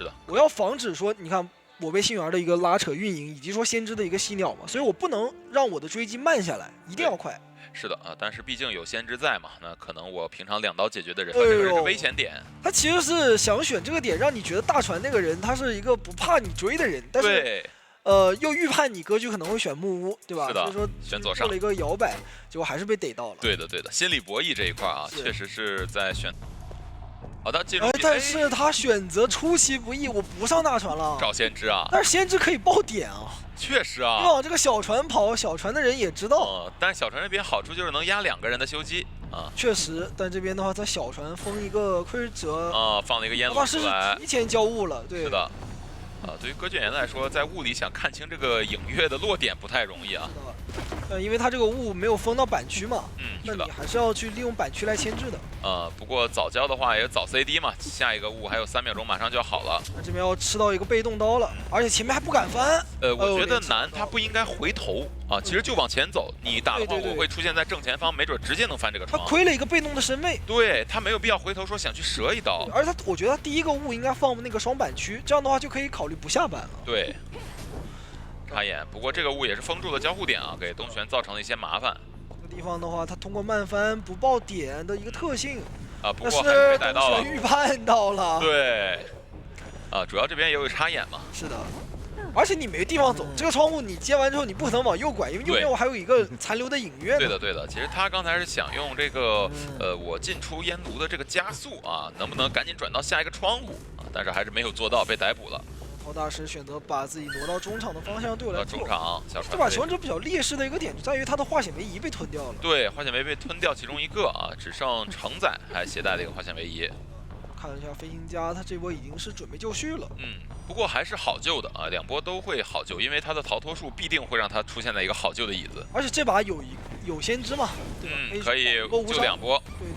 是的，我要防止说，你看我被星源的一个拉扯运营，以及说先知的一个吸鸟嘛，所以我不能让我的追击慢下来，一定要快。是的啊，但是毕竟有先知在嘛，那可能我平常2刀解决的人，这个人是危险点。他其实是想选这个点，让你觉得大船那个人他是一个不怕你追的人，但是又预判你格局可能会选木屋，对吧？是的，所以说选左上做了一个摇摆，结果还是被逮到了。对的，对的，心理博弈这一块啊，确实是在选。好的，进入。但是他选择出其不意，我不上大船了，找先知啊。但是先知可以爆点啊。确实啊，你往这个小船跑，小船的人也知道。但是小船这边好处就是能压2个人的修机啊。确实，但这边的话，在小船封一个窥者放了一个烟弩出来，提前交物了，对。是的。对于歌剧演员来说，在雾里想看清这个影月的落点不太容易啊。因为它这个雾没有封到板区嘛，那你还是要去利用板区来牵制的。不过早交的话也早 CD 嘛，下一个雾还有3秒钟，马上就要好了。那这边要吃到一个被动刀了，而且前面还不敢翻。我觉得南他不应该回头啊，其实就往前走。你打的话，我会出现在正前方，没准直接能翻这个窗。他亏了一个被动的身位，对他没有必要回头说想去折一刀。而且我觉得他第一个雾应该放那个双板区，这样的话就可以考虑不下板了。对。插眼，不过这个雾也是封住了交互点啊，给东玄造成了一些麻烦。这个地方的话，他通过慢翻不爆点的一个特性啊，不过还是被逮到了，预判到了。对，主要这边也有插眼嘛。是的，而且你没地方走，这个窗户你接完之后，你不可能往右拐，因为右边我还有一个残留的隐约。对的，对的。其实他刚才是想用这个我进出烟炉的这个加速啊，能不能赶紧转到下一个窗户啊？但是还是没有做到，被逮捕了。陶大师选择把自己挪到中场的方向，对我来说，中场小船。这把求生者比较劣势的一个点就在于他的化险为夷被吞掉了。对，化险为被吞掉其中一个啊，只剩承载还携带了一个化险为夷。看一下飞行家，他这波已经是准备就绪了。不过还是好救的啊，2波都会好救，因为他的逃脱术必定会让他出现在一个好救的椅子。而且这把有先知嘛，可以救2波。对。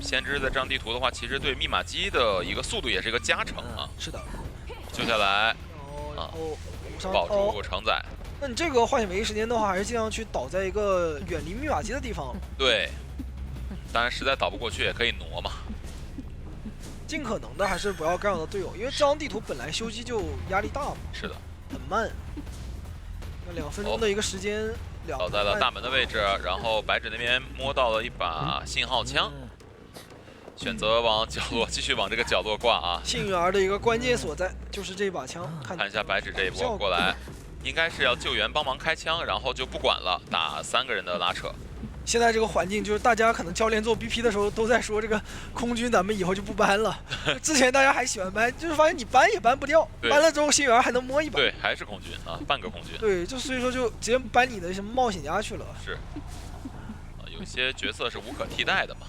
先知在这张地图的话，其实对密码机的一个速度也是一个加成啊。是的。救下来。保住承载。那你这个化险为夷时间的话，还是尽量去倒在一个远离密码机的地方。对，当然实在倒不过去也可以挪嘛。尽可能的还是不要干扰到队友，因为这张地图本来修机就压力大嘛。是的，很慢。那2分钟的一个时间，倒在了大门的位置，然后白纸那边摸到了一把信号枪。选择往角落继续往这个角落挂啊！幸运儿的一个关键所在就是这把枪，看一下白纸这一波过来，应该是要救援帮忙开枪，然后就不管了，打3个人的拉扯。现在这个环境就是大家可能教练做 BP 的时候都在说这个空军咱们以后就不搬了，之前大家还喜欢搬，就是发现你搬也搬不掉，搬了之后幸运儿还能摸一把。对，还是空军啊，半个空军。对，就所以说就直接搬你的什么冒险家去了。是，有些角色是无可替代的嘛。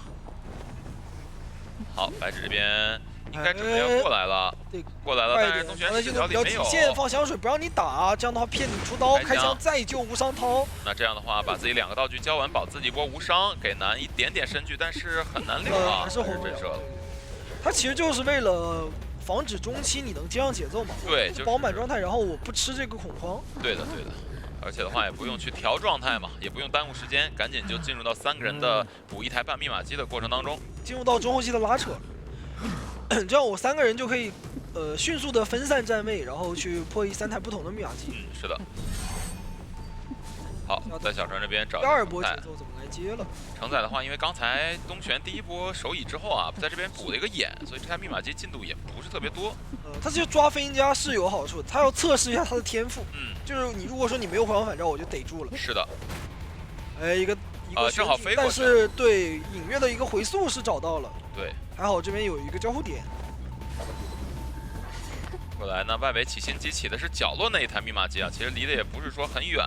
好，白纸这边应该准备要过来了，过来了，但是东玄视角里没有。底线放香水不让你打，这样的话骗你出刀，开枪再救无伤掏。那这样的话，把自己2个道具交完，保自己一波无伤，给南一点点身距，但是很难留啊，还是震慑了。他其实就是为了防止中期你能接上节奏嘛。对，饱满状态，然后我不吃这个恐慌。对的，对的。而且的话也不用去调状态嘛，也不用耽误时间，赶紧就进入到3个人的补1台半密码机的过程当中，进入到中后期的拉扯，这样我3个人就可以迅速的分散站位，然后去破译3台不同的密码机。是的。好，在小船这边找第2波节奏怎么来接了？承载的话，因为刚才东玄第1波手乙之后啊，在这边补了一个眼，所以这台密码机进度也不是特别多。他其实抓飞行家是有好处的，他要测试一下他的天赋。就是你如果说你没有回光返照，我就逮住了。是的。一个正好飞过去。但是对隐约的一个回速是找到了。对。还好这边有一个交互点。过来呢，外围起信机起的是角落那一台密码机啊，其实离得也不是说很远。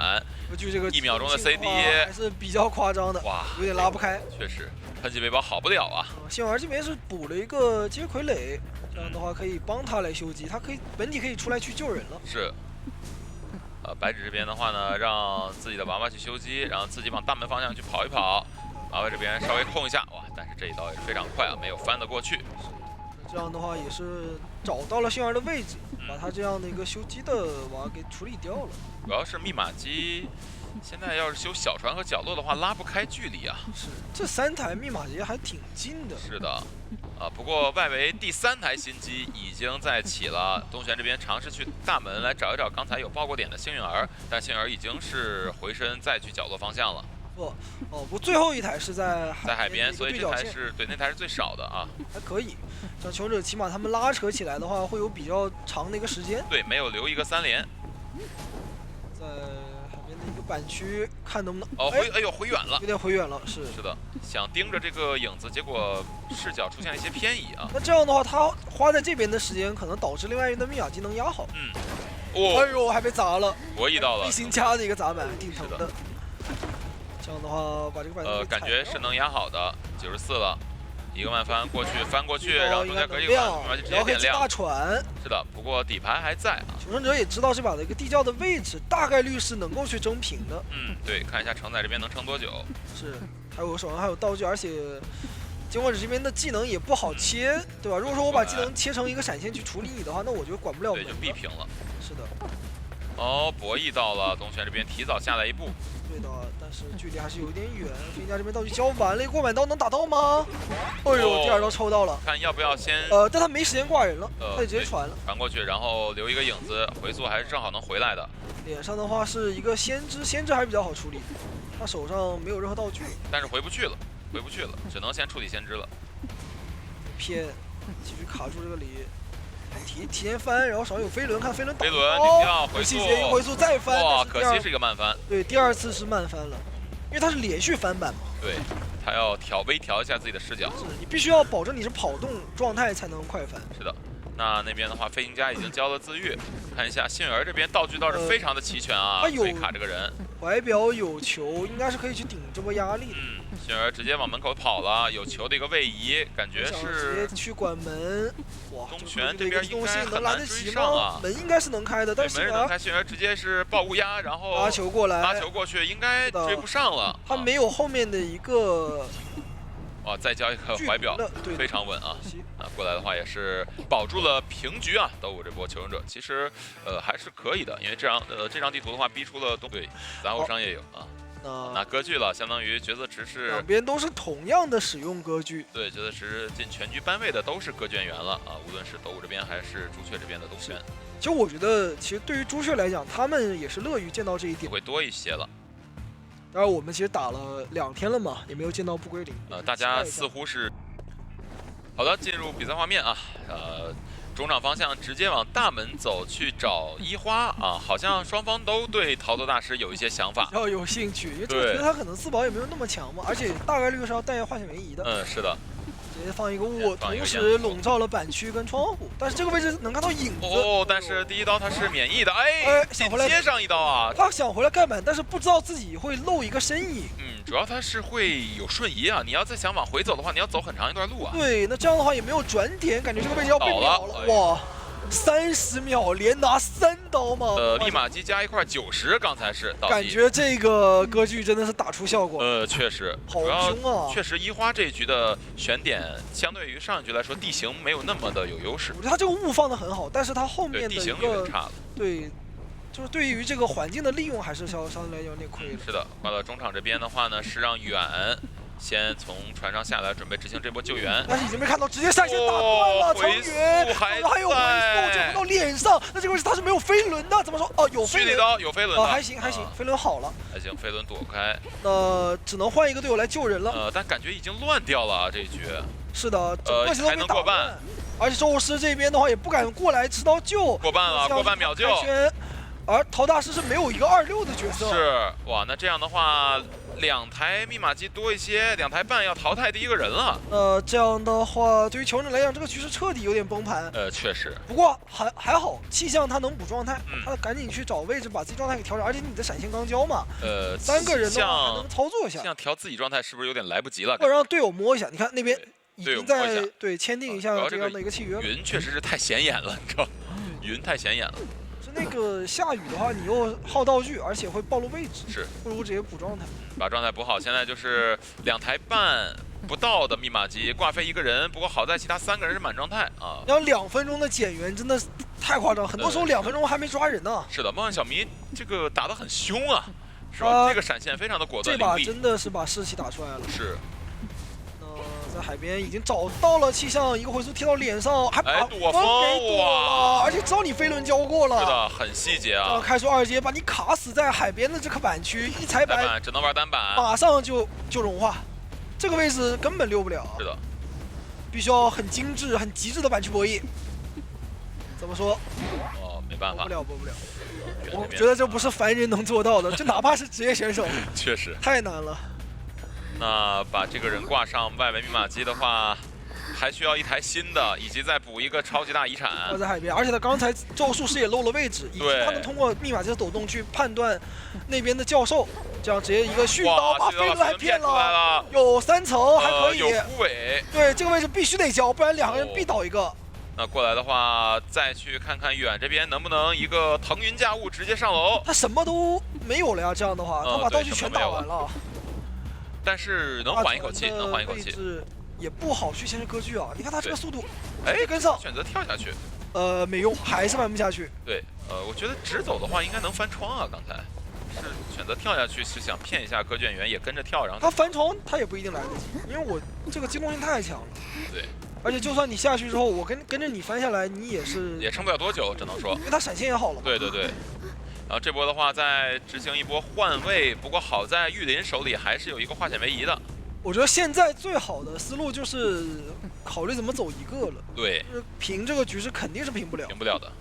就这个1秒钟的 CD 还是比较夸张的，哇，有点拉不开。确实，喷气背包好不了啊。幸儿这边是补了一个接傀儡，这样的话可以帮他来修机，他可以本体可以出来去救人了。是。白纸这边的话呢，让自己的娃娃去修机，然后自己往大门方向去跑一跑。娃娃这边稍微控一下，哇！但是这一刀也是非常快啊，没有翻得过去。这样的话也是找到了星儿的位置，把他这样的一个修机的娃给处理掉了。主要是密码机现在要是修小船和角落的话，拉不开距离啊。是，这3台密码机还挺近的。是的，啊，不过外围第3台新机已经在起了。东玄这边尝试去大门来找一找刚才有爆过点的幸运儿，但幸运儿已经是回身再去角落方向了。不过最后一台是在海边，所以这台是对那台是最少的啊。还可以，像求者起码他们拉扯起来的话，会有比较长的一个时间。对，没有留一个3连。在海边的一个板区，看能不能哎呦回远了，有点回远了，是的，想盯着这个影子，结果视角出现了一些偏移啊。那这样的话，他花在这边的时间，可能导致另外一个密码机能压好。哎呦，还被砸了，博弈到了，背心加的一个砸板，挺疼的。这样的话，把这个板感觉是能压好的，94了，一个慢翻过去，翻过去，然后中间隔一个密码机直接点亮。大船。是的，不过底盘还在啊。求生者也知道这把的一个地窖的位置，大概率是能够去争平的。对，看一下承载这边能撑多久。是，手上还有道具，而且监管者这边的技能也不好切，对吧？如果说我把技能切成一个闪现去处理你的话，那我就管不了门了。对，就闭平了。是的。博弈到了，东玄这边提早下来一步。对的，但是距离还是有点远。飞行家这边道具交完了，过板刀能打到吗？哎呦，第2刀抽到了。看要不要先但他没时间挂人了，他就直接传了。传过去，然后留一个影子，回速还是正好能回来的。脸上的话是一个先知还是比较好处理，他手上没有任何道具，但是回不去了，只能先处理先知了。偏，继续卡住这个里。提前翻，然后手上有飞轮，看飞轮打。飞轮顶掉，回速，回速再翻。哇，可惜是一个慢翻。对，第2次是慢翻了，因为它是连续翻板嘛。对，他要微调一下自己的视角。是你必须要保证你是跑动状态才能快翻。是的，那边的话，飞行家已经交了自愈。看一下幸运儿这边道具倒是非常的齐全啊，可以卡这个人。怀表有球，应该是可以去顶这波压力的。幸运儿直接往门口跑了，有球的一个位移，感觉是直接去管门。哇，东玄这边应该能来得及吗？门应该是能开的，但是门能开，幸运儿直接是爆乌鸦，然后拉球过来，拉球过去，应该追不上了。他没有后面的一个。哇，再交一个怀表，非常稳啊！过来的话也是保住了平局啊！斗武这波求生者其实还是可以的，因为这张地图的话逼出了对杂货商也有啊。拿割据了，相当于角色池是两边都是同样的使用割据。对，角色池进全局班位的都是割卷员了啊！无论是斗武这边还是朱雀这边的东玄。其实我觉得，其实对于朱雀来讲，他们也是乐于见到这一点，会多一些了。当然，我们其实打了2天了嘛，也没有见到不归零。大家似乎是好的，进入比赛画面啊，中场方向直接往大门走去找一花啊，好像双方都对逃脱大师有一些想法，要有兴趣，因为这个觉得他可能自保也没有那么强嘛，而且大概率是要带化险为夷的。是的。直接放一个雾，同时笼罩了板区跟窗户，但是这个位置能看到影子。但是第1刀他是免疫的，想回来接上一刀啊！他想回来盖板，但是不知道自己会漏一个身影。主要他是会有瞬移啊！你要再想往回走的话，你要走很长一段路啊。对，那这样的话也没有转点，感觉这个位置要被秒了。哇，30秒连拿3刀吗？密码机加一块90，刚才是感觉这个割据真的是打出效果。确实，好凶啊！确实，一花这一局的选点相对于上一局来说，地形没有那么的有优势。我觉得他这个雾放的很好，但是他后面的地形有点差了。对。就是对于这个环境的利用，还是相对来有点亏了。是的，挂到中场这边的话呢，是让远先从船上下来，准备执行这波救援。但是已经被看到，直接闪现打断了成员，还有回速救不到脸上。那这个位置他是没有飞轮的，怎么说？有飞轮，有飞轮。还行，飞轮好了，还行，飞轮躲开。只能换一个队友来救人了。但感觉已经乱掉了啊，这一局。是的，整个系统还能过半，而且宙斯这边的话也不敢过来吃到救。过半了，过半秒救。而陶大师是没有一个26的角色。是，哇，那这样的话，2台密码机多一些，2台半要淘汰第1个人了。这样的话，对于求生者来讲，这个局势彻底有点崩盘。确实。不过还好，气象他能补状态，他赶紧去找位置把自己状态给调整，而且你的闪现刚交嘛。3个人的话还能操作一下。这样调自己状态是不是有点来不及了？或者让队友摸一下，你看那边已经在签订一下这样的一个契约。云确实是太显眼了，你知道，云太显眼了。那个下雨的话，你又耗道具，而且会暴露位置，是不如直接补状态，把状态补好。现在就是2台半不到的密码机挂飞一个人，不过好在其他3个人是满状态啊。要2分钟的减员真的太夸张，很多时候2分钟还没抓人呢。是的，梦幻小迷这个打得很凶啊，是吧？这个闪现非常的果断。这把真的是把士气打出来了。是。在海边已经找到了气象，一个回速贴到脸上，还把躲风给躲了，而且知道你飞轮交过了。是的，很细节啊。开出2阶，把你卡死在海边的这个板区，一踩板只能玩单板，马上就融化，这个位置根本溜不了。是的，必须要很精致、很极致的板区博弈。怎么说？没办法，播不了。我觉得这不是凡人能做到的，这哪怕是职业选手，确实太难了。那把这个人挂上外围密码机的话，还需要一台新的，以及再补一个超级大遗产。在海边，而且他刚才咒术师也漏了位置，以及他能通过密码机的抖动去判断那边的教授，这样直接一个续刀把飞轮还骗了，有3层还可以。有护尾。对，这个位置必须得交，不然2个人必倒一个。那过来的话，再去看看远这边能不能一个腾云驾雾直接上楼。他什么都没有了呀，这样的话，他把道具全打完了。但是能缓一口气，能缓一口气。也不好去牵制割据啊！你看他这个速度，哎，跟上，选择跳下去，没用，还是翻不下去。对，我觉得直走的话应该能翻窗啊，刚才是选择跳下去，是想骗一下割卷员也跟着跳，然后他翻窗他也不一定来得及，因为我这个机动性太强了。对，而且就算你下去之后，我跟着你翻下来，你也撑不了多久，只能说，因为他闪现也好了。对。然后这波的话再执行一波换位，不过好在玉林手里还是有一个化险为夷的。我觉得现在最好的思路就是考虑怎么走一个了。对，平这个局势肯定是平不了的。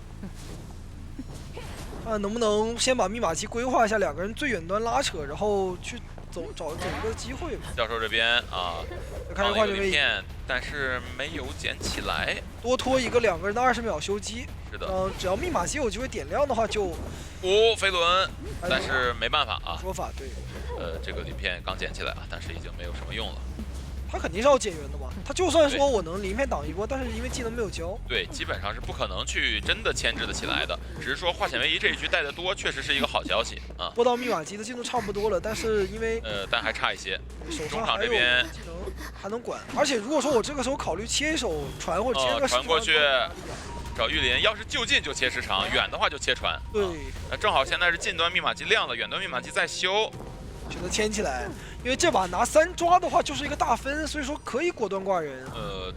看能不能先把密码机规划一下，2个人最远端拉扯，然后去找一个机会。教授这边啊，看一个化险为夷，但是没有捡起来，多拖一个2个人的20秒修机。是的，只要密码机有机会点亮的话就。飞轮，但是没办法啊。说法对。这个鳞片刚捡起来啊，但是已经没有什么用了。他肯定是要减员的嘛。他就算说我能鳞片挡一波，但是因为技能没有交，对，基本上是不可能去真的牵制得起来的。只是说化险为夷这一局带得多，确实是一个好消息啊。播到密码机的进度差不多了，但是因为但还差一些。中场这边技能还能管，而且如果说我这个时候考虑切一手传或者切个传过去。找玉林，要是就近就切时长，远的话就切船。对，正好现在是近端密码机亮了，远端密码机在修，选择牵起来，因为这把拿3抓的话就是一个大分，所以说可以果断挂人。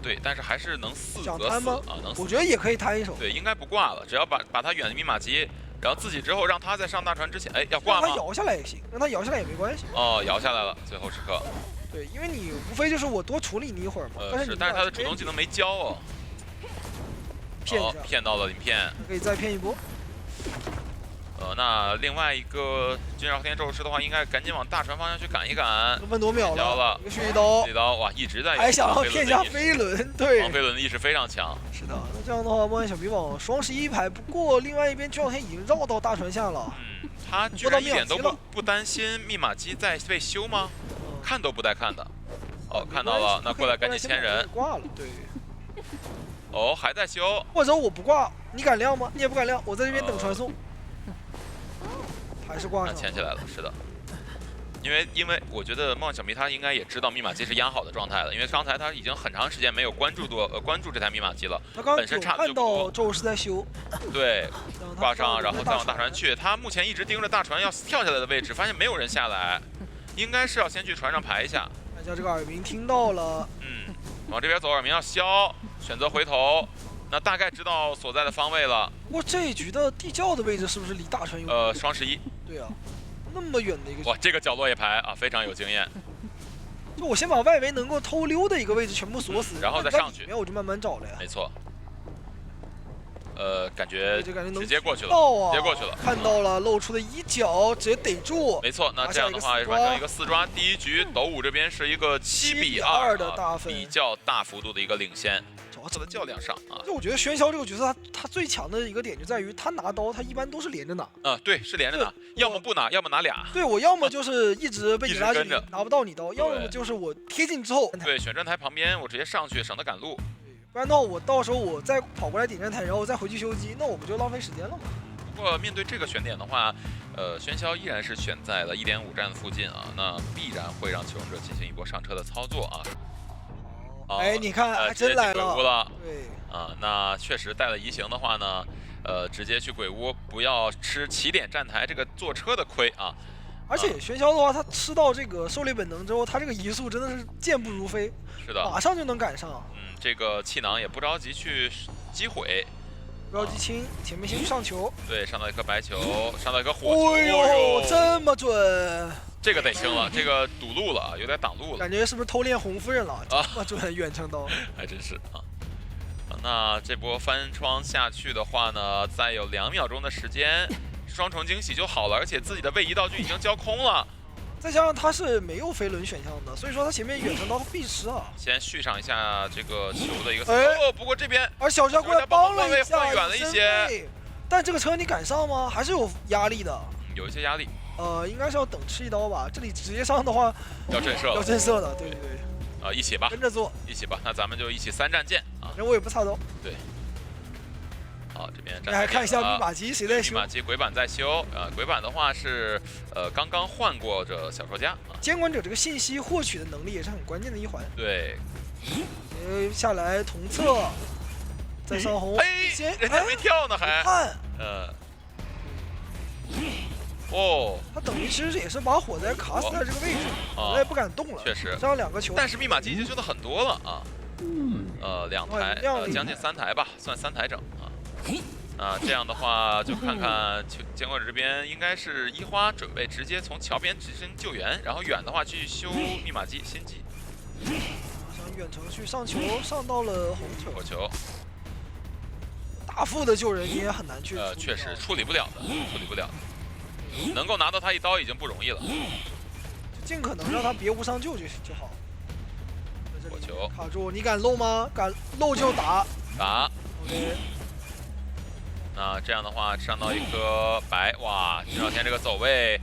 对，但是还是能4格4啊，能4。我觉得也可以摊一手。对，应该不挂了，只要把他远的密码机，然后自己之后让他在上大船之前，哎，要挂吗？让他摇下来也行，让他摇下来也没关系。摇下来了，最后时刻。对，因为你无非就是我多处理你一会儿嘛。但是他的主动技能没交哦。骗到了鳞片，可以再骗一波。那另外一个军绕天咒师的话，应该赶紧往大船方向去赶一赶。6分多秒了，一个蓄一刀，哇，一直在还想要骗一下飞轮，对，王飞轮的意识非常强。是的，那这样的话，梦幻小迷往双11排，不过另外一边军绕天已经绕到大船下了。他居然一点都不担心密码机在被修吗？看都不带看的。看到了，那过来赶紧牵人。挂了，对。还在修，或者我不挂，你敢亮吗？你也不敢亮，我在这边等传送。还是挂上。牵起来了，是的。因为我觉得梦幻小迷他应该也知道密码机是压好的状态了，因为刚才他已经很长时间没有关注这台密码机了。他刚本身差的就不多。看到咒是在修。对，挂上，然后再往大船去。他目前一直盯着大船要跳下来的位置，发现没有人下来，应该是要先去船上排一下。看一下这个耳鸣听到了。往这边走，耳鸣要消，选择回头，那大概知道所在的方位了。不过这一局的地窖的位置是不是离大船有？双11。对啊，那么远的一个。哇，这个角落也排啊，非常有经验。就我先把外围能够偷溜的一个位置全部锁死，然后再上去，里面我就慢慢找了呀。没错。感觉直接过去了，直接过去了。看到了，露出的一脚直接逮住。没错，那这样的话完成一个4抓。第一局斗武这边是一个7比2的大分，比较大幅度的一个领先。这的较量上啊，就我觉得喧嚣这个角色他最强的一个点就在于他拿刀，他一般都是连着拿。对，是连着拿，要么不拿，要么拿俩。对，我要么就是一直被你拉着拿不到你刀，要么就是我贴近之后，对，选站台旁边我直接上去，省得赶路。不然的话，我到时候我再跑过来点站台，然后再回去修机，那我不就浪费时间了吗？不过面对这个选点的话，喧嚣依然是选在了1.5站附近啊，那必然会让求生者进行一波上车的操作啊。哎，你看，还真来了。对。那确实带了移形的话呢，直接去鬼屋，不要吃起点站台这个坐车的亏啊。而且玄霄的话，他吃到这个狩猎本能之后，他这个移速真的是健步如飞。是的，马上就能赶上。这个气囊也不着急去击毁。 不着急清，前面先去上球。对，上到一颗白球，上到一颗火球。哎呦，这么准！这个得清了，这个堵路了，有点挡路了。感觉是不是偷练红夫人了？这么准，远程刀。还真是啊。那这波翻窗下去的话呢，再有2秒钟的时间，双重惊喜就好了，而且自己的位移道具已经交空了。 再加上他是没有飞轮选项的，所以说他前面远程刀必吃啊。先续上一下这个球的一个不过这边而小夏过来帮了一下，换远了一些。但这个车你赶上吗？还是有压力的。有一些压力。应该是要等吃一刀吧。这里直接上的话，要震慑了。要震慑的，对对对。一起吧。跟着做。一起吧，那咱们就一起3战见啊。人我也不差刀。对。 好，这边你还看一下密码机谁在修？密码机鬼板在修，鬼板的话是刚刚换过这小说家啊。监管者这个信息获取的能力也是很关键的一环。对。下来同侧，再上红。人家没跳呢还。看。他等于其实也是把火灾卡死在这个位置，火灾不敢动了。确实。这样2个球。但是密码机已经修的很多了啊。2台，将近3台吧，算3台整啊。这样的话，就看看监管者这边应该是一花准备直接从桥边直升救援，然后远的话去修密码机新机。想远程去上球，上到了红球。火球。大副的救人你也很难去。确实处理不了的，处理不了的。能够拿到他一刀已经不容易了。尽可能让他别无伤救就好。火球卡住，你敢漏吗？敢漏就打。打。 OK。 那这样的话，上到一颗白，哇！金少天这个走位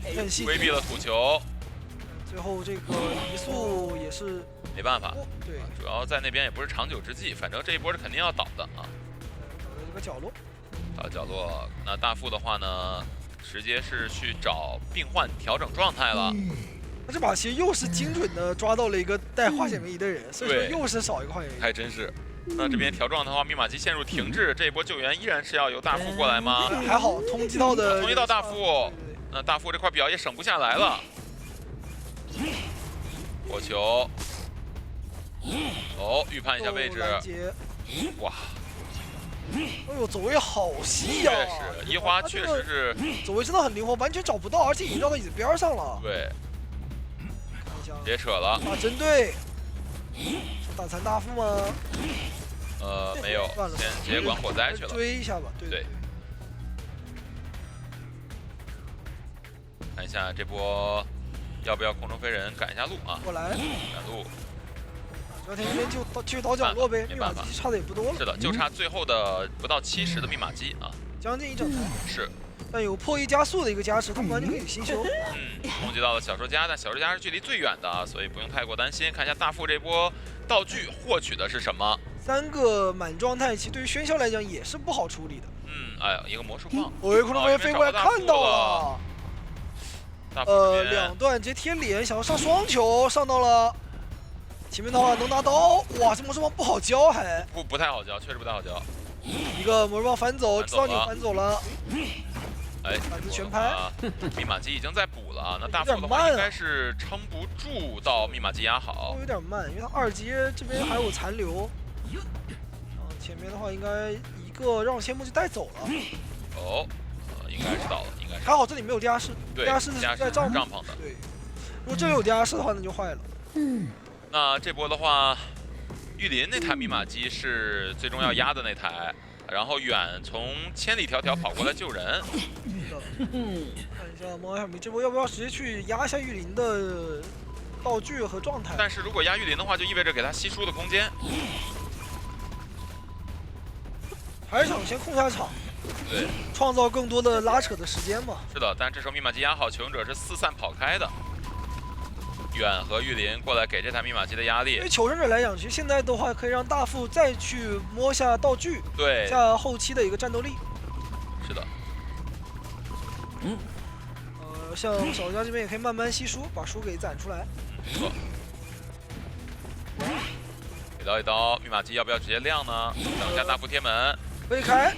规避了土球，最后这个移速也是没办法。对，主要在那边也不是长久之计，反正这一波是肯定要倒的啊。找到这个角落，找角落。那大副的话呢，直接是去找病患调整状态了。那这把其实又是精准的抓到了一个带化险为夷的人，所以说又是少一个化险为夷。还真是。 那这边调状的话，密码机陷入停滞，这一波救援依然是要由大副过来吗？还好通缉到的，通缉到大副，那大副这块表也省不下来了。火球，预判一下位置，哇，哎呦，走位好细呀！确实，一花确实是走位真的很灵活，完全找不到，而且已经绕到椅子边上了。对，看一下，别扯了，针对。 打残大副吗？没有，先直接管火灾去了。追一下吧，对。看一下这波要不要空中飞人赶一下路啊？过来，赶路。小天这边就去倒角落呗，没办法，差的也不多了。是的，就差最后的不到70的密码机啊，将近1整台。是。 但有破1加速的一个加持，他们完全可以新修。攻击到了小说家，但小说家是距离最远的，所以不用太过担心。看一下大副这波道具获取的是什么？3个满状态，其实对于喧嚣来讲也是不好处理的。哎呀，一个魔术棒。空中飞人飞过来看到了。2段直接贴脸，想要上双球，上到了。前面的话能拿刀，哇，这魔术棒不好交，还不太好交，确实不太好交。一个魔术棒反走，知道你反走了。 反子全拍，密码机已经在补了啊。那大副的话应该是撑不住到密码机压好，有点慢，因为他2阶这边还有残留。然后前面的话应该一个让仙木就带走了。应该是到了，应该是。还好这里没有地下室，对，地下室是在帐篷的。对，如果这里有地下室的话，那就坏了。那这波的话，玉林那台密码机是最终要压的那台。 然后远从千里迢迢跑过来救人。看一下猫小米这波要不要直接去压一下玉林的道具和状态？但是如果压玉林的话，就意味着给他稀疏的空间。还是想先控下场，对，创造更多的拉扯的时间嘛。是的，但这时候密码机压好，求生者是4散跑开的。 远和玉林过来给这台密码机的压力。对于求生者来讲，其实现在的话可以让大副再去摸下道具，对，下后期的一个战斗力。是的。像小家这边也可以慢慢稀疏，把书给攒出来。没错。给到一刀，密码机要不要直接亮呢？等一下大副贴门，未开。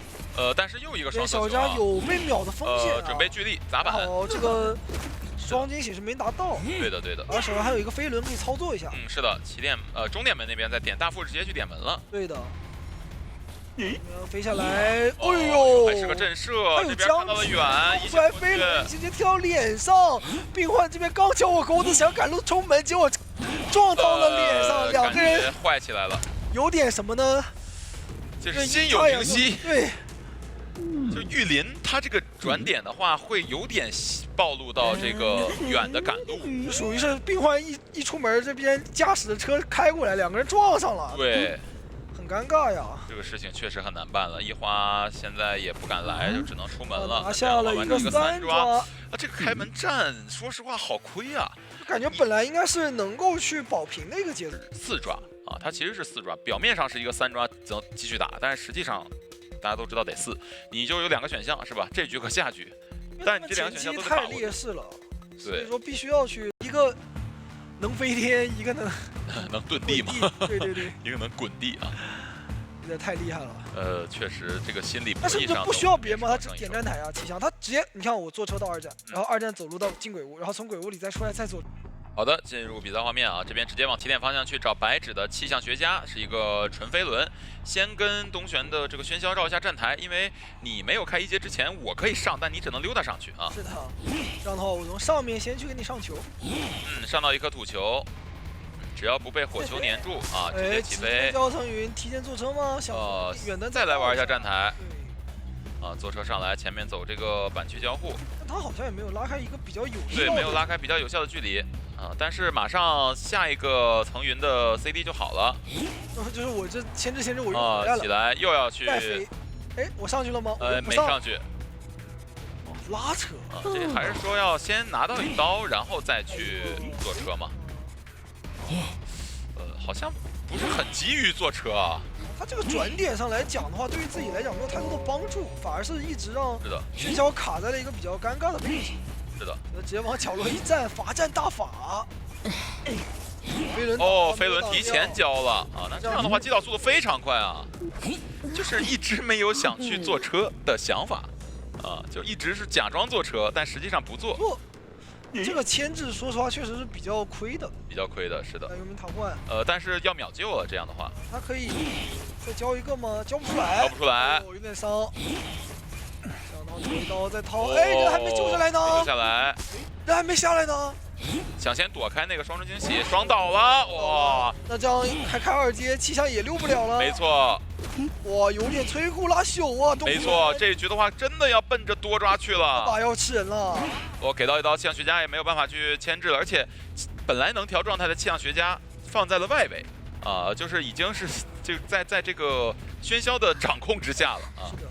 但是又一个双小家有被秒的风险、准备巨力砸板。好，这个双惊喜是没拿到。对的对的。而手上还有一个飞轮可以操作一下。是的，起点中点门那边在点，大副直接去点门了。对的。飞下来，哎呦，还是个震慑，这边看到了远，一出来飞轮直接跳到脸上。病患这边刚敲我钩子想赶路冲门，结果撞到了脸上，两个人坏起来了。有点什么呢？就是心有灵犀。对。就玉林，他这个转点的话，会有点暴露到这个远的赶路，属于是病患一出门，这边驾驶的车开过来，两个人撞上了，对，很尴尬呀。这个事情确实很难办了，一花现在也不敢来，就只能出门了。拿下了一个3抓，这个开门战，说实话好亏啊，感觉本来应该是能够去保平的一个节奏。4抓啊，它其实是4抓，表面上是一个3抓能继续打，但是实际上。大家都知道得4，你就有2个选项是吧？这局和下局，但你这2个选项都是太劣势了，对，所以说必须要去一个能飞天，一个能遁地嘛，对对对，一个能滚地啊，有点太厉害了。确实这个心理但是就不需要别嘛，他只点站台啊，气象他直接你看我坐车到2站，然后2站走路到进鬼屋，然后从鬼屋里再出来再走。好的，进入比赛画面啊，这边直接往起点方向去找白纸的气象学家，是一个纯飞轮。先跟东玄的这个喧嚣绕一下站台，因为你没有开1阶之前，我可以上，但你只能溜达上去啊。是的，这样的话我从上面先去给你上球。上到一颗土球，只要不被火球粘住啊，直接起飞。焦层云提前坐车吗？远的再来玩一下站台。坐车上来，前面走这个板区交互。但他好像也没有拉开一个比较有效。对，没有拉开比较有效的距离。但是马上下一个层云的 CD 就好了。就是我这牵制我又回来了。起来又要去。哎，我上去了吗？没上去。拉扯。这还是说要先拿到一刀，然后再去坐车吗？好像不是很急于坐车啊。他这个转点上来讲的话，对于自己来讲没有太多的帮助，反而是一直让喧嚣卡在了一个比较尴尬的位置。是的，直接往角落一站，罚站大法。飞轮提前交了啊！那这样的话，击倒速度非常快啊，就是一直没有想去坐车的想法啊，就一直是假装坐车，但实际上不坐。这个牵制说实话确实是比较亏的，是的。游民塔冠，但是要秒救了，这样的话，他可以再交一个吗？交不出来，有点伤。掏一刀再掏，哎，人还没救下来呢，人还没下来呢，想先躲开那个双重惊喜，双倒了，哇！那这样还开2阶，气象也溜不了了。没错，哇，有点摧枯拉朽啊！没错，这一局的话真的要奔着多抓去了，把要吃人了。我给到一刀，气象学家也没有办法去牵制了，而且本来能调状态的气象学家放在了外围，就是已经是就在这个喧嚣的掌控之下了啊。是的。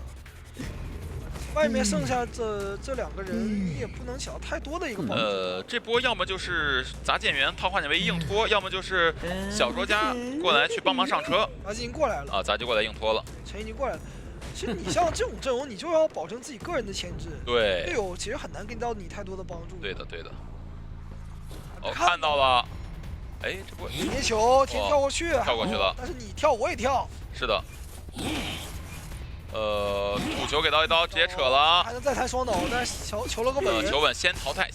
外面剩下这2个人，你也不能想太多的一个帮助。这波要么就是砸剑员套化解为硬拖，要么就是小说家过来去帮忙上车。杂技已经过来了啊，杂技过来硬拖了。陈已经过来了。其实你像这种阵容，你就要保证自己个人的牵制。对。队友其实很难给到你太多的帮助。对的。看到了。哎，这波接球，跳过去了。但是你跳，我也跳。是的。土球给到一刀，直接扯了，还能再弹双倒，但是求了个稳。求稳，先淘汰。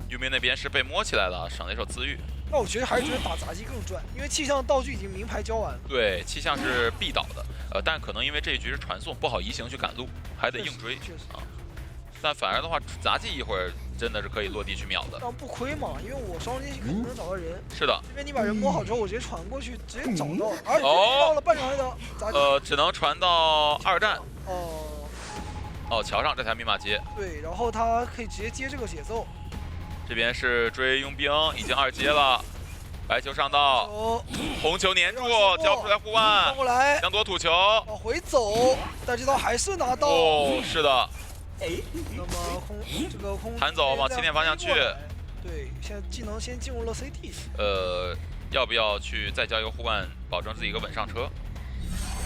幽冥那边是被摸起来了，省了一手自愈。那我觉得还是觉得打杂技更赚，因为气象道具已经名牌交完了。对，气象是必倒的，但可能因为这一局是传送，不好移形去赶路，还得硬追啊。但反而的话，杂技一会儿真的是可以落地去秒的。这样不亏嘛，因为我双进去肯定能找到人。是的，因为你把人摸好之后，我直接传过去，直接找到，而且到了半场的杂技。只能传到2站。桥上这台密码机。对，然后他可以直接接这个节奏。这边是追佣兵，已经2阶了。白球上到，红球粘住，交不出来护腕，过来，抢夺土球，往回走，但这刀还是拿到。是的。那么这个空弹走往起点方向去。对，现在技能先进入了 CT。要不要去再交一个护腕，保证自己一个稳上车？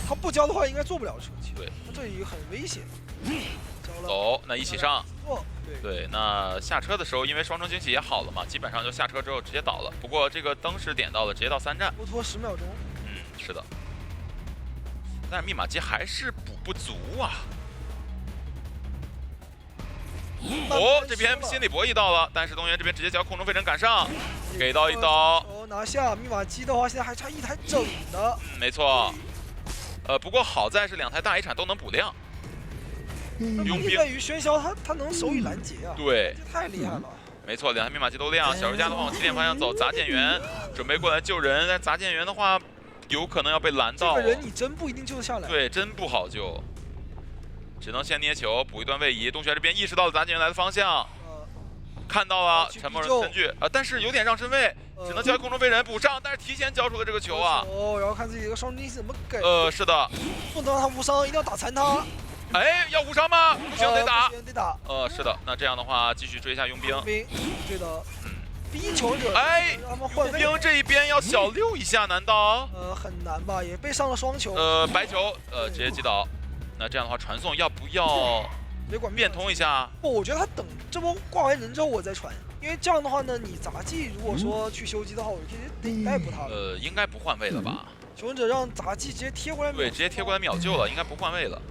他不交的话，应该坐不了车。对，他这里很危险。走，那一起上。对，那下车的时候，因为双重惊喜也好了嘛，基本上就下车之后直接倒了。不过这个灯是点到了，直接到3站，多拖10秒钟。是的。但是密码机还是补不足啊。哦，这边心理博弈到了，但是东源这边直接将空中飞尘赶上，给到一刀，拿下。密码机的话，现在还差1台整的。没错。不过好在是2台大 A 铲都能补亮。佣兵在于喧嚣，他能手语拦截啊，对，这太厉害了。没错，2台密码机都亮。小人家的话往起点方向走，砸剑员准备过来救人，但砸剑员的话有可能要被拦到。这个人你真不一定救得下来。对，真不好救，只能先捏球补一段位移。东玄这边意识到了砸剑员来的方向，看到了沉默人的身具，但是有点让身位，只能交空中飞人补上，但是提前交出了这个球啊。然后看自己的双重惊喜怎么给。是的，不能让他无伤，一定要打残他。哎，要无伤吗？不行，得打。得打。是的，那这样的话继续追一下佣兵。对的。逼求者。哎，佣兵这一边要小溜一下，难道？很难吧，也被上了双球。白球，直接击倒。那这样的话，传送要不要变通一下？不，我觉得他等这波挂完人之后我再传，因为这样的话呢，你杂技如果说去修机的话，我其实得逮捕他了。应该不换位了吧？求生者让杂技直接贴过来，对，直接贴过来秒救了，应该不换位了。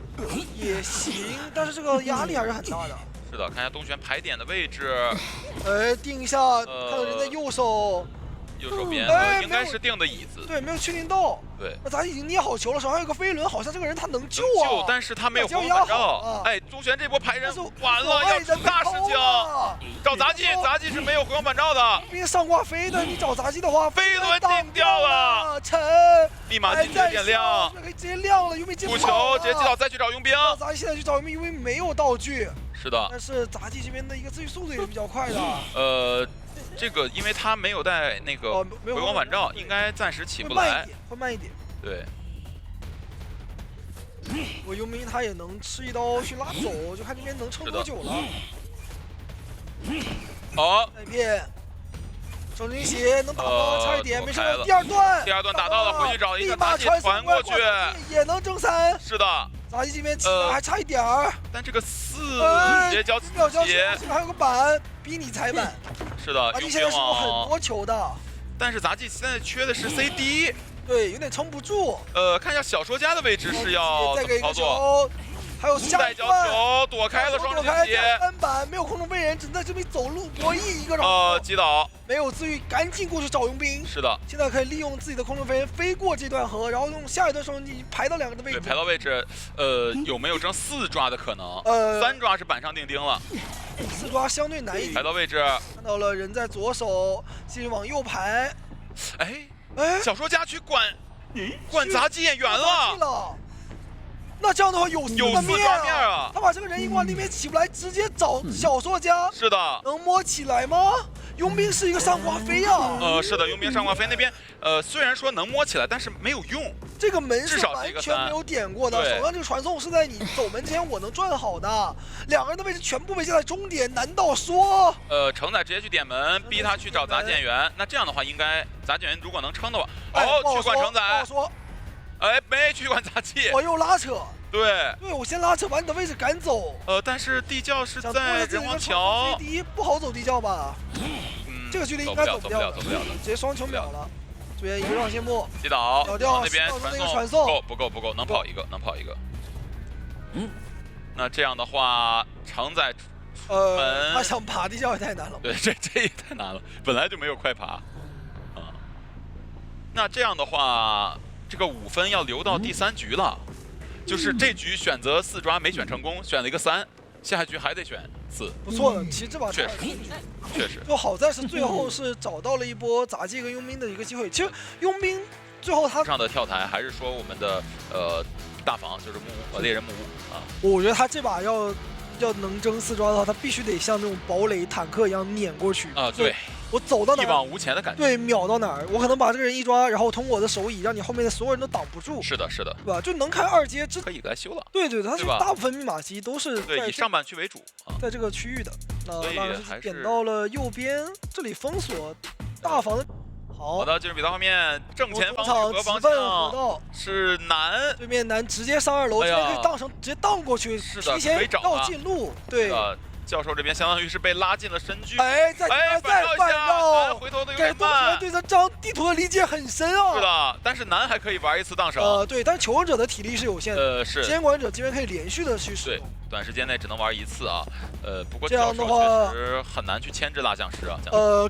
也行，但是这个压力还是很大的。是的，看一下东玄排点的位置。定一下，看到人的右手。右手边应该是定的椅子。对，没有确定到。对，那咱已经捏好球了，手上还有个飞轮，好像这个人他能救啊。但是他没有光反照。哎，东玄这波排人完了，要出大事情。找杂技，杂技是没有回光返照的。因为上挂飞的，你找杂技的话，飞轮定掉了。陈，密码机直接点亮，可以直接亮了，佣兵补球，直接击倒，再去找佣兵。杂技现在去找佣兵，因为没有道具。是的。但是杂技这边的一个自愈速度也是比较快的。这个因为他没有带那个回光返照，应该暂时起不来，会慢一点。对。我佣兵他也能吃一刀去拉走，就看这边能撑多久了。好。再骗。双惊喜能打吗？差一点，没事。第二段打到了，回去找一个杂技传过去，也能争3。是的。杂技这边起来还差一点儿，但这个4直接交自己，还有个板逼你踩板。是的，杂技现在是有很多球的，但是杂技现在缺的是 CD， 对，有点撑不住。看一下小说家的位置是要怎么操作？还有带交球躲开了双重惊喜，单板没有空中飞人，只能在这边走路博弈一个击倒，没有自愈，赶紧过去找佣兵。是的，现在可以利用自己的空中飞人飞过这段河，然后用下一段双重惊喜排到2个的位置。对，排到位置，有没有争4抓的可能？3抓是板上钉钉了，4抓相对难一点。排到位置，看到了人在左手，继续往右排。哎，小说家去管杂技演员了。那这样的话有4抓面啊！他把这个人一往那边起不来，直接找小说家。是的，能摸起来吗？佣兵是一个上挂飞啊！是的，佣兵上挂飞那边，虽然说能摸起来，但是没有用。这个门是完全没有点过的，手上这个传送是在你走门前我能转好的，2个人的位置全部被架在终点，难道说？承载直接去点门，逼他去找杂剑员。那这样的话，应该杂剑员如果能撑的话，去管承载。没去管杂技，我又拉扯。对，我先拉扯，把你的位置赶走。但是地窖是在人王桥，不好走地窖吧？这个距离应该走不了，直接双球秒了。这边一个让线木击倒，秒掉那边传送，不够，能跑一个。那这样的话，承载门，他想爬地窖也太难了。对，这也太难了，本来就没有快爬。那这样的话，这个5分要留到第3局了，就是这局选择4抓没选成功，选了一个3，下一局还得选4。不错的，其实这把确实，就好在是最后是找到了一波杂技跟佣兵的一个机会。其实佣兵最后他上的跳台还是说我们的大房就是木屋猎人木屋啊。我觉得他这把要能争4抓的话，他必须得像那种堡垒坦克一样碾过去啊。对。我走到哪儿一往无前的感觉，对，秒到哪儿，我可能把这个人一抓，然后通过我的手椅让你后面的所有人都挡不住。是的，对吧？就能开2阶，可以来修了。对，他是大部分密码机都是以上半区为主在这个区域的。那点到了右边，这里封锁大房的。好的，进入比赛画面，正前方河方向是南，对面南直接上2楼，这边可以直接荡过去，提前绕近路，对。教授这边相当于是被拉进了深居。哎，再反绕一下，回头的有点慢。对这张地图的理解很深啊。是的，但是南还可以玩一次荡手。对，但是求生者的体力是有限的。是。监管者这边可以连续的去使用。对，短时间内只能玩一次啊。不过这样的话确实很难去牵制蜡像师啊。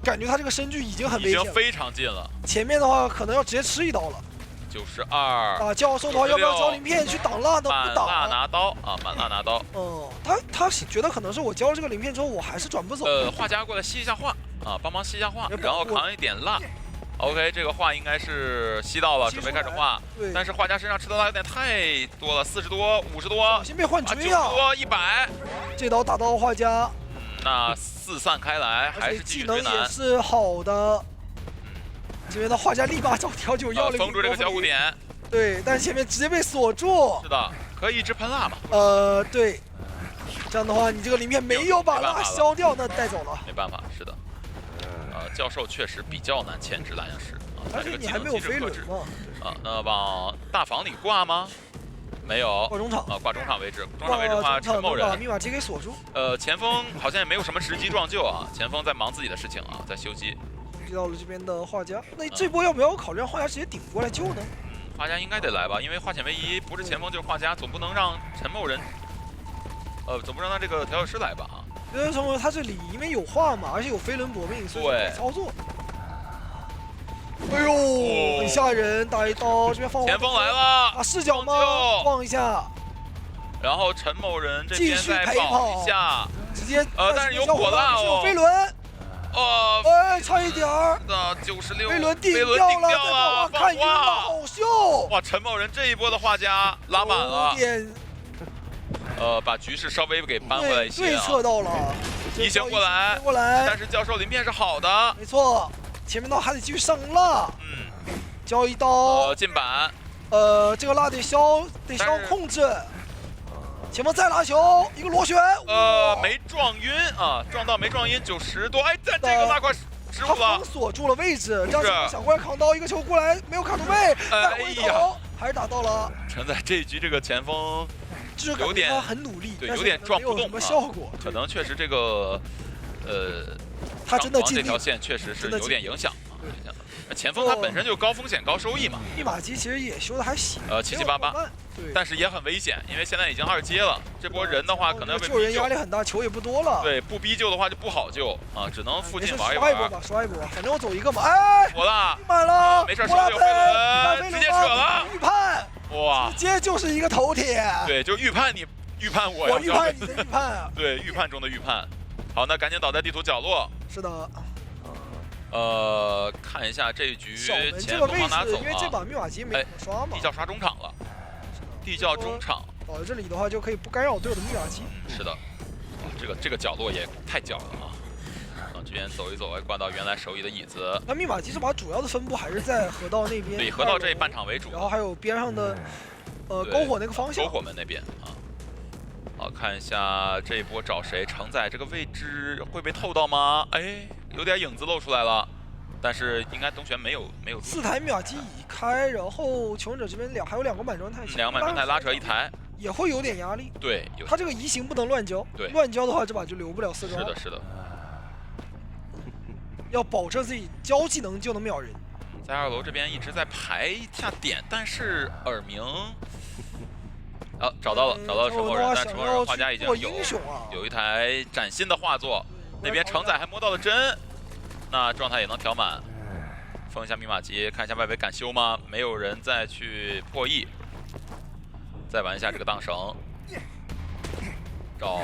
感觉他这个深距已经很危险了，已经非常近了。前面的话可能要直接吃一刀了。92啊，教授的话要不要交鳞片去挡蜡呢？不挡。满蜡拿刀啊，满蜡拿刀。他觉得可能是我交了这个鳞片之后，我还是转不走。画家过来吸一下画啊，帮忙吸一下画，然后扛一点蜡。OK， 这个画应该是吸到了，准备开始画。对。但是画家身上吃的蜡有点太多了，40多、50多。先被换追啊！ 90多、100。这刀打到画家。那四散开来，还是继续追难。技能也是好的。这边的画家立马找调酒药了，封住这个交互点。对，但是前面直接被锁住。是的，可以一直喷蜡嘛。对。这样的话，你这个鳞片没有把蜡消掉，那带走了。没办法，是的。教授确实比较难牵制蜡像师啊，但是你还没有飞轮嘛？那往大房里挂吗？没有。挂中场啊，挂中场位置。中场位置的话，陈某人把密码机给锁住。前锋好像也没有什么直击撞救啊，前锋在忙自己的事情啊，在修机。遇到了这边的画家，那这波要不要考虑让画家直接顶过来救呢？画家应该得来吧，因为化险为夷，不是前锋就是画家，总不能让陈某人，总不让他这个调酒师来吧啊？因为什么？他这里因为有画嘛，而且有飞轮搏命，所以可以操作。哎呦，很吓人，打一刀，这边放前锋来了，啊，视角吗？晃一下，然后陈某人这边再跑一下，直接但是有火蜡哦，有飞轮。差一点儿。那96，飞轮顶掉了，看晕了，好秀！哇，陈某人这一波的画家拉满了，把局势稍微给扳回来一些对侧到了，移形过来，但是教授鳞片是好的，没错，前面刀还得继续上蜡，交一刀，进板，这个蜡得消控制。前锋再拿球，一个螺旋，没撞晕啊，撞到没撞晕，90多，哎，但这个蜡块失误了，他封锁住了位置，让前锋想过来扛刀，一个球过来没有卡住位，再回头还是打到了。承载这一局这个前锋就是有点他很努力，对，有点撞不动，什么效果？可能确实这个他真的尽力，这条线确实是有点影响啊。前锋他本身就高风险高收益嘛，密码机其实也修的还行，7、7、8、8，但是也很危险，因为现在已经2阶了，这波人的话可能要被救人压力很大，球也不多了，对，不逼救的话就不好救啊，只能附近玩一玩，刷一波，反正我走一个嘛，哎，火了，满了，没事，手里有飞轮，直接扯了，预判，哇，直接就是一个头铁，对，就预判你，预判我，我预判你的预判，对，预判中的预判，好，那赶紧倒在地图角落，是的。看一下这一局前锋往哪走啊？因为这把密码机没刷嘛。地窖刷中场了，地窖中场。倒在这里的话，就可以不干扰队友的密码机。是的，这个角落也太角了啊！这边走一走，挂到原来手椅的椅子。那密码机这把主要的分布还是在河道那边。对，河道这半场为主。然后还有边上的篝火那个方向。篝火门那边啊。好，看一下这一波找谁承载这个位置会被透到吗？哎，有点影子露出来了，但是应该东玄没有。4台密码机已开，然后求生者这边还有2个满砖太， 2个满砖太拉扯1台，也会有点压力。对，他这个移形不能乱交，对，乱交的话这把就留不了4砖。是的。要保证自己交技能就能秒人。在2楼这边一直在排一下点，但是耳鸣。找到了陈某人，但陈某人画家已经有一台崭新的画作，那边承载还摸到了针，那状态也能调满。封一下密码机，看一下外围敢修吗？没有人再去破译，再玩一下这个荡绳，找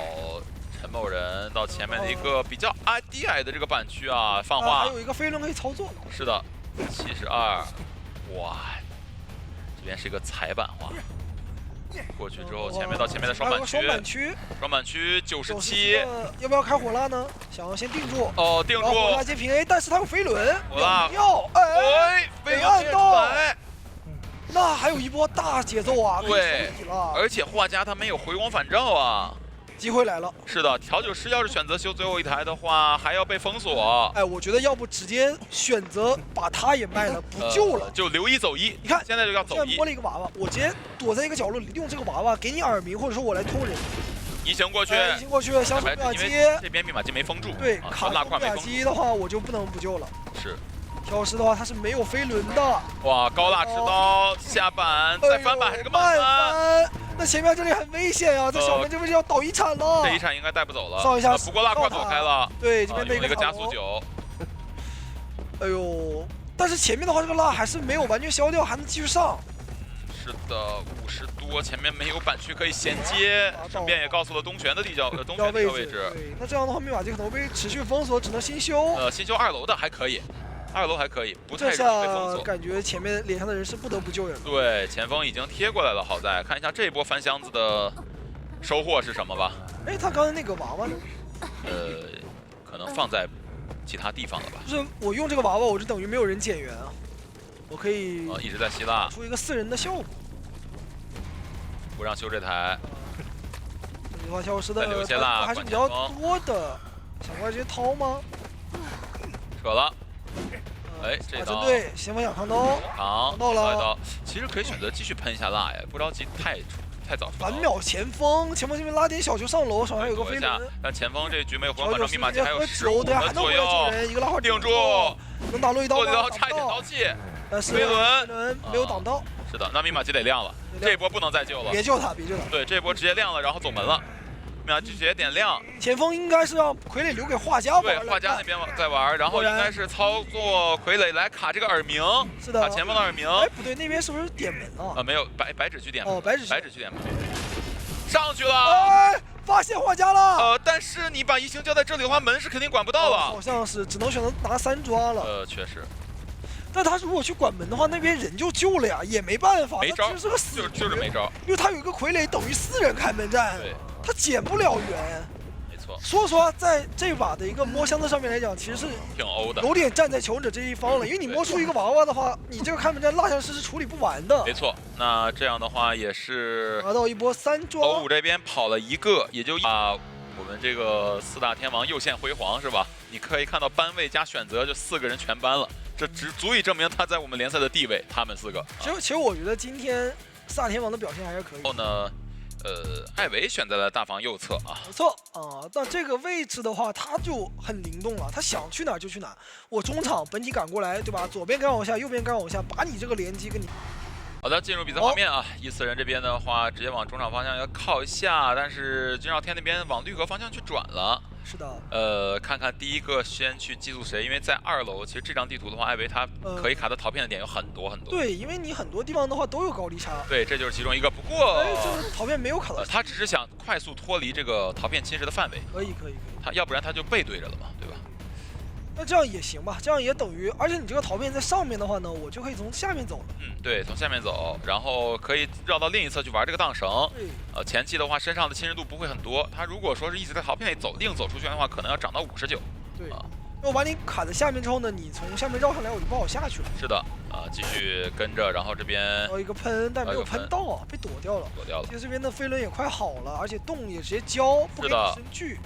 陈某人到前面的一个比较低矮的这个板区啊，放画。还有一个飞轮可以操作。是的，72，哇，这边是一个踩板画。过去之后，前面到前面的双板区97，要不要开火蜡呢？想要先定住。定住。火蜡接平 A， 但是他有飞轮。火蜡要，飞按到。那还有一波大节奏啊！对，而且画家他没有回光返照啊。机会来了。是的，调酒师要是选择修最后一台的话，还要被封锁。哎，我觉得要不直接选择把他也卖了，不救了，就留1走1。你看，现在就要走1。现在摸了一个娃娃，我直接躲在一个角落里，用这个娃娃给你耳鸣，或者说我来偷人。移形过去，移形过去，想手密码机，这边密码机没封住，对，卡拉胯密码机的话，我就不能不救了。是。 飘失的话，它是没有飞轮的。哇，高大持刀下板，再翻板还是个慢翻。那前面这里很危险啊！这小门这边就要倒一铲了。这一铲应该带不走了。上一下，不过拉胯躲开了。对，这边那个加速9。哎呦，但是前面的话，这个拉还是没有完全消掉，还能继续上。是的，50多，前面没有板区可以衔接，顺便也告诉了东玄的地窖位置。对，那这样的话，密码机可能被持续封锁，只能新修。新修2楼的还可以。 2楼还可以，不太容易被封锁。感觉前面脸上的人是不得不救人。对，前锋已经贴过来了，好在看一下这一波翻箱子的收获是什么吧。哎，他刚才那个娃娃呢？可能放在其他地方了吧。就是我用这个娃娃，我就等于没有人减员啊，我可以一直在希腊出一个4人的效果，不让修这台。这句话消失的留些蜡，还是比较多的，想过来直接掏吗？扯了。 哎，这刀对，前锋想扛刀，扛到了。其实可以选择继续喷一下蜡呀，不着急太早出。反秒前锋这边拉点小球上楼，手上还有个飞轮。但前锋这局没有活换成密码机，还有15分左右，一个拉胯定住，能打落一刀吗？差一点刀气，但是飞轮没有挡到。是的，那密码机得亮了，这一波不能再救了。别救他，别救他。对，这波直接亮了，然后走门了。 密码机直接点亮，前锋应该是让傀儡留给画家玩。对，画家那边在玩，然后应该是操作傀儡来卡这个耳鸣，是的，卡前锋的耳鸣。哎，不对，那边是不是点门了？没有，白纸去点门。哦，白纸去点门。上去了。哎，发现画家了。但是你把移形交在这里的话，门是肯定管不到了。好像是，只能选择拿3抓了。确实。 但他如果去管门的话，那边人就救了呀，也没办法，没招，就是个死局，就是没招，因为他有一个傀儡等于4人开门战，对，他减不了员。没错。所以说，在这把的一个摸箱子上面来讲，其实是挺欧的，有点站在求生者这一方了，因为你摸出一个娃娃的话，你这个开门战蜡像师是处理不完的。没错，那这样的话也是拿到一波3抓。欧5这边跑了1个，也就把我们这个4大天王又现辉煌是吧？你可以看到班位加选择就4个人全班了。 这足以证明他在我们联赛的地位，他们4个。其实我觉得今天4大天王的表现还是可以。然后呢，艾维选在了大防右侧啊。没错啊，但这个位置的话，他就很灵动了，他想去哪就去哪。我中场本体赶过来，对吧？左边赶我下，右边赶我下，把你这个连击跟你。好的，进入比赛画面啊，14人这边的话，直接往中场方向要靠一下，但是君少天那边往绿河方向去转了。 是的，看看第一个先去记住谁，因为在2楼，其实这张地图的话，艾维他可以卡的逃骗的点有很多很多。对，因为你很多地方的话都有高低差。对，这就是其中一个。不过，这个逃骗没有卡到。他只是想快速脱离这个逃骗侵蚀的范围。可以。他要不然他就背对着了嘛，对吧？那这样也行吧，这样也等于，而且你这个逃骗在上面的话呢，我就可以从下面走了。对，从下面走，然后可以绕到另一侧去玩这个荡绳。对。前期的话，身上的侵蚀度不会很多。他如果说是一直在逃骗里硬走出去的话，可能要涨到59。对。我把你卡在下面之后呢，你从下面绕上来，我就不好下去了。是的，继续跟着，然后这边一个喷，但没有喷到啊，被躲掉了。其实这边的飞轮也快好了，而且洞也直接交，不给你身距。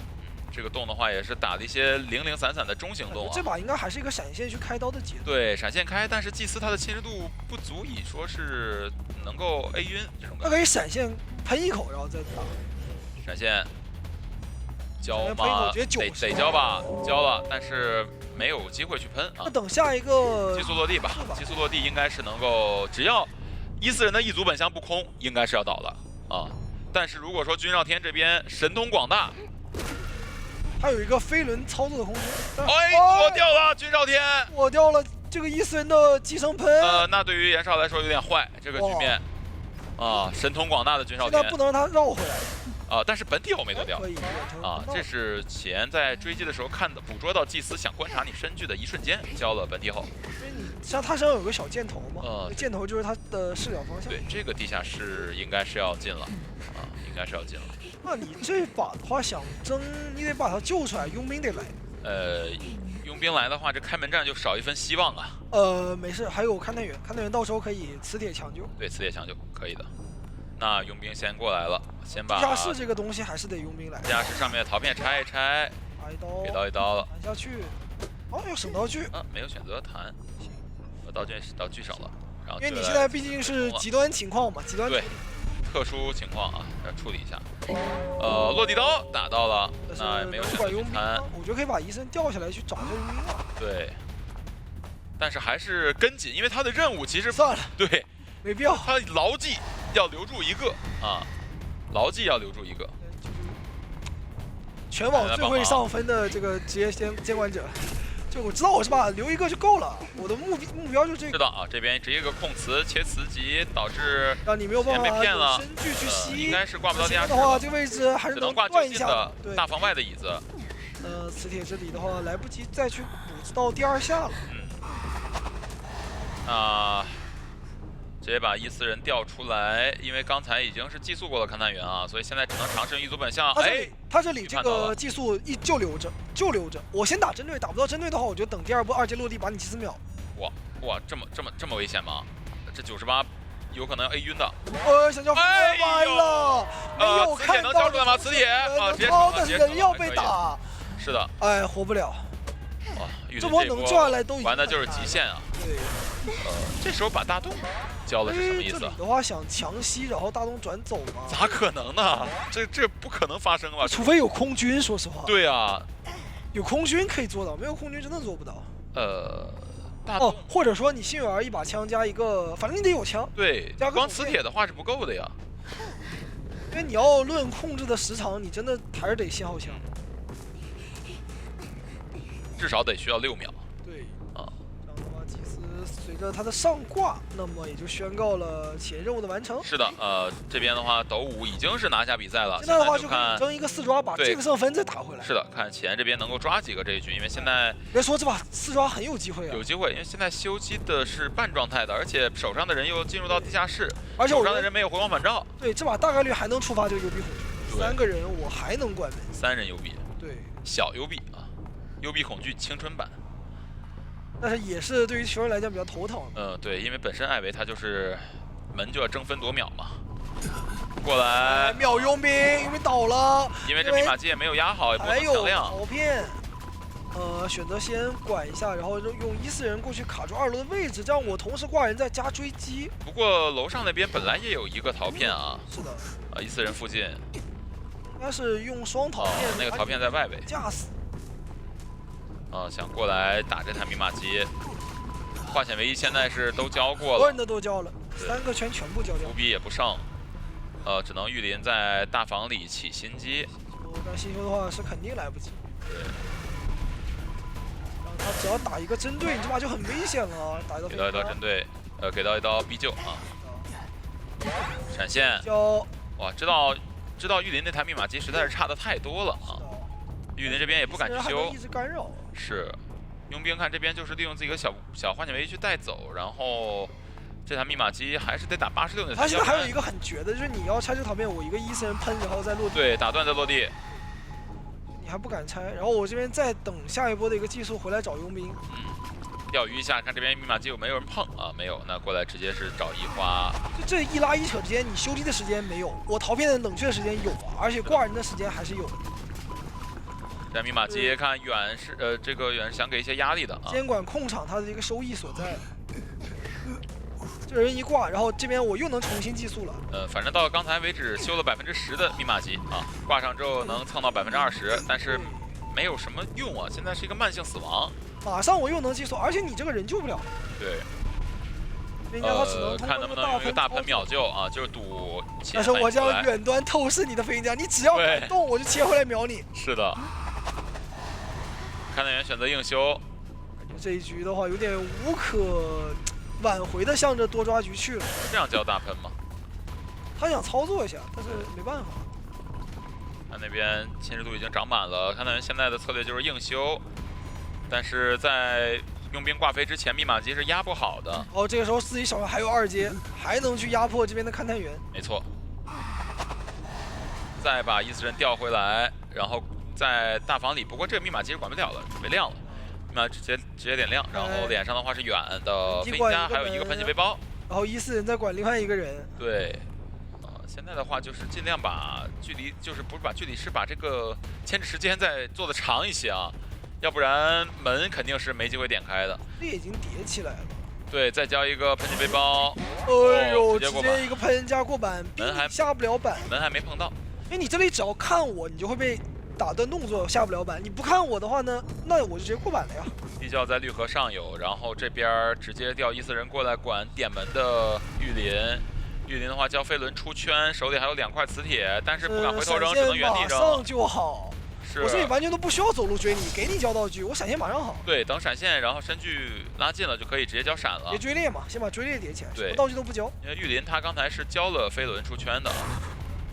这个洞的话也是打了一些零零散散的中型洞啊。这把应该还是一个闪现去开刀的节奏。对，闪现开，但是祭司他的侵蚀度不足以说是能够 A 晕这种感觉。他可以闪现喷一口，然后再打。闪现交吗？得交吧，交了，但是没有机会去喷啊。那等下一个激素落地吧，激素落地应该是能够，只要14人的一组本箱不空，应该是要倒了啊。但是如果说君少天这边神通广大。他有一个飞轮操作的空间，躲掉了君少天，躲掉了这个14人的寄生喷。那对于严少来说有点坏，这个局面啊，神通广大的君少天，现在不能让他绕回来但是本体我没躲掉，可以这是前在追击的时候捕捉到祭司想观察你身距的一瞬间，交了本体后。因为你像他身上有个小箭头嘛，箭头就是他的视角方向。对，这个地下室应该是要进了，应该是要进了。那你这把的话想争，你得把他救出来，佣兵得来。佣兵来的话，这开门战就少一分希望啊。没事，还有勘探员，勘探员到时候可以磁铁抢救。对，磁铁抢救可以的。那佣兵先过来了，先把地下室这个东西还是得佣兵来。地下室上面的陶片拆一拆，打一刀，给一刀了，弹下去。要省道具。没有选择弹，道具省了。然后因为你现在毕竟是极端情况嘛，极端。对。特殊情况啊，要处理一下。落地刀打到了，那也没有选择去参。我觉得可以把医生调下来去找一下佣兵了。对，但是还是跟紧，因为他的任务其实算了，对，没必要。他牢记要留住一个啊，牢记要留住一个。全网最会上分的这个职业监管者。 就我知道我是吧，留一个就够了。我的目标就这个。是的啊，这边直接一个控磁切磁级，导致让你没有办法被骗了。身具去吸，应该是挂不到地下室的话，这个位置还是能断一下的。对，大房外的椅子。磁铁这里的话，来不及再去补到第2下了。直接把伊斯人调出来，因为刚才已经是寄宿过了勘探员啊，所以现在只能尝试用一组本相。他这里这个寄宿就留着，我先打针对，打不到针对的话，我就等第2波2阶落地把你击死秒。哇，这么危险吗？这98有可能要 A 晕的。想叫完了，没有看到能交出来吗？磁铁啊，直接但是人要被打。是的，哎，活不了。哇，这波能抓来都玩的就是极限啊。对。这时候把大洞交了是什么意思？这里的话想强吸，然后大洞转走吗？咋可能呢？这不可能发生吧？除非有空军，说实话。对啊，有空军可以做到，没有空军真的做不到。或者说你幸运儿一把枪加一个，反正你得有枪。对，光磁铁的话是不够的呀。因为你要论控制的时长，你真的还是得信号枪。至少得需要6秒。对。随着他的上挂，那么也就宣告了起源任务的完成。是的，这边的话，斗5已经是拿下比赛了。现在的话就看争一个4抓，把这个胜分再打回来。是的，看起源这边能够抓几个这一局，因为现在别说这把4抓很有机会啊。有机会，因为现在修机的是半状态的，而且手上的人又进入到地下室，而且手上的人没有回光返照。对，这把大概率还能触发这个幽闭恐惧。3个人我还能关门。3人幽闭。对，小幽闭啊，幽闭恐惧青春版。但是也是对于球员来讲比较头疼。对，因为本身艾维他就是门就要争分夺秒嘛。过来，秒佣兵倒了。因为这密码机也没有压好，也不能强亮。还有逃骗，选择先管一下，然后用14人过去卡住2楼的位置，这样我同时挂人再加追击。不过楼上那边本来也有一个逃骗啊。是的。14人附近。应该是用双逃骗。那个逃骗在外围。架死。想过来打这台密码机，化险为夷现在是都交过了，所有人的都交了，3个全部交掉，伏笔也不剩，只能御林在大房里起新机。但新修的话是肯定来不及。对。然后他只要打一个针对，你这把就很危险了，打一刀。给到一刀针对，给到一刀逼救啊。闪现。哇，知道御林那台密码机实在是差的太多了啊。御林这边也不敢去修，一直干扰。是，佣兵看这边就是利用自己的小化险为夷去带走，然后这台密码机还是得打86那台。他现在还有一个很绝的，就是你要拆这逃骗，我一个14人喷，然后再落地。对，打断再落地。你还不敢拆，然后我这边再等下一波的一个技术回来找佣兵。钓鱼一下，看这边密码机有没有人碰啊？没有，那过来直接是找一花。就这一拉一扯之间，你修机的时间没有，我逃骗的冷却的时间有啊，而且挂人的时间还是有的。这密码机看远是这个远是想给一些压力的啊。监管控场它的一个收益所在。这人一挂，然后这边我又能重新寄宿了。反正到刚才为止修了10%的密码机啊，挂上之后能蹭到20%，但是没有什么用啊。现在是一个慢性死亡。马上我又能寄宿，而且你这个人救不了。对。看能不能用一个大喷秒救啊，就是赌。但是我这样远端透视你的飞行家，你只要敢动，我就切回来秒你。是的。勘探员选择硬修，感觉这一局的话有点无可挽回的向着多抓局去了。这样叫大喷吗？他想操作一下，但是没办法。他那边侵蚀度已经涨满了，勘探员现在的策略就是硬修，但是在佣兵挂飞之前，密码机是压不好的。这个时候自己手上还有2阶，还能去压迫这边的勘探员。没错。再把14人调回来，然后。在大房里，不过这个密码机是管不了了，没亮了，密码直接点亮，然后脸上的话是远的飞行家，还有一个喷气背包，然后14人在管另外一个人。对，现在的话就是尽量把距离，就是不是把距离，是把这个牵制时间再做的长一些啊，要不然门肯定是没机会点开的。这已经叠起来了，对，再交一个喷气背包。哎呦，直接一个喷加过板，门还下不了板，门还没碰到。因为你这里只要看我，你就会被打断动作，下不了板。你不看我的话呢，那我就直接过板了呀。地窖在绿河上游，然后这边直接调伊斯人过来管点门的玉林。玉林的话叫飞轮出圈，手里还有2块磁铁，但是不敢回头扔，只能原地扔。马上就好。是，我这里完全都不需要走路追你，给你交道具，我闪现马上好。对，等闪现，然后身距拉近了就可以直接交闪了。别追猎嘛，先把追猎叠起来，对，什么道具都不交。因为玉林他刚才是交了飞轮出圈的，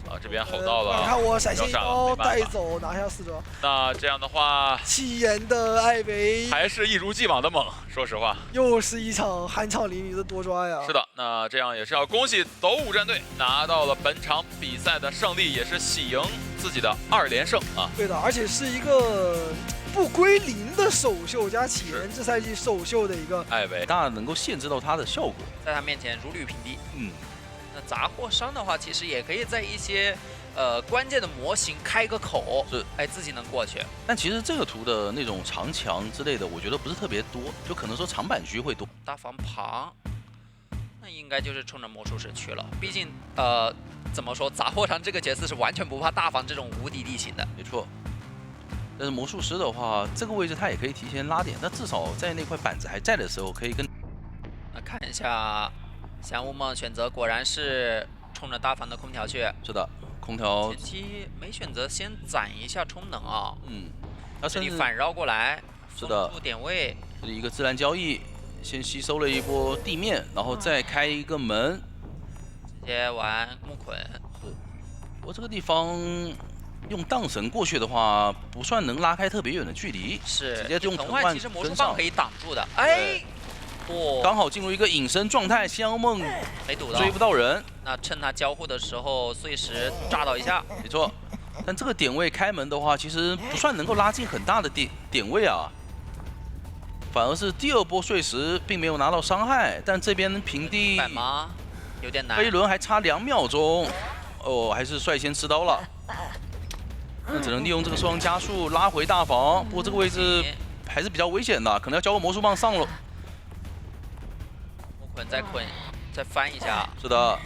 啊，这边吼到了，你看我闪现一刀带走，拿下4折。那这样的话，气焰的艾维还是一如既往的猛，说实话。又是一场酣畅淋漓的多抓呀。是的，那这样也是要恭喜斗武战队拿到了本场比赛的胜利，也是喜迎自己的2连胜啊。对的，而且是一个不归零的首秀加启源这赛季首秀的一个艾维，当然能够限制到他的效果，在他面前如履平地。那杂货商的话，其实也可以在一些关键的模型开个口，是，哎，自己能过去。但其实这个图的那种长墙之类的，我觉得不是特别多，就可能说长板区会多。大房旁，那应该就是冲着魔术师去了。毕竟怎么说，杂货商这个角色是完全不怕大房这种无敌地形的。没错。但是魔术师的话，这个位置他也可以提前拉点，但至少在那块板子还在的时候，可以跟。那看一下，祥雾梦选择果然是冲着大房的空调去。是的，空调。前期没选择先攒一下充能啊。他这里反绕过来，是的，点位。这里一个自然交易，先吸收了一波地面，然后再开一个门，直接玩木捆。是，不过这个地方。用荡神过去的话，不算能拉开特别远的距离，是直接用藤蔓其实魔术棒可以挡住的。哎，刚好进入一个隐身状态，仙妖梦没堵到，追不到人。那趁他交互的时候，碎石炸倒一下。没错，但这个点位开门的话，其实不算能够拉近很大的点位啊，反而是第2波碎石并没有拿到伤害，但这边平地板吗？有点难。飞轮还差2秒钟，哦，还是率先吃刀了。那只能利用这个受伤加速拉回大房，不过这个位置还是比较危险的，可能要交个魔术棒上了。木捆再捆，再翻一下。是的，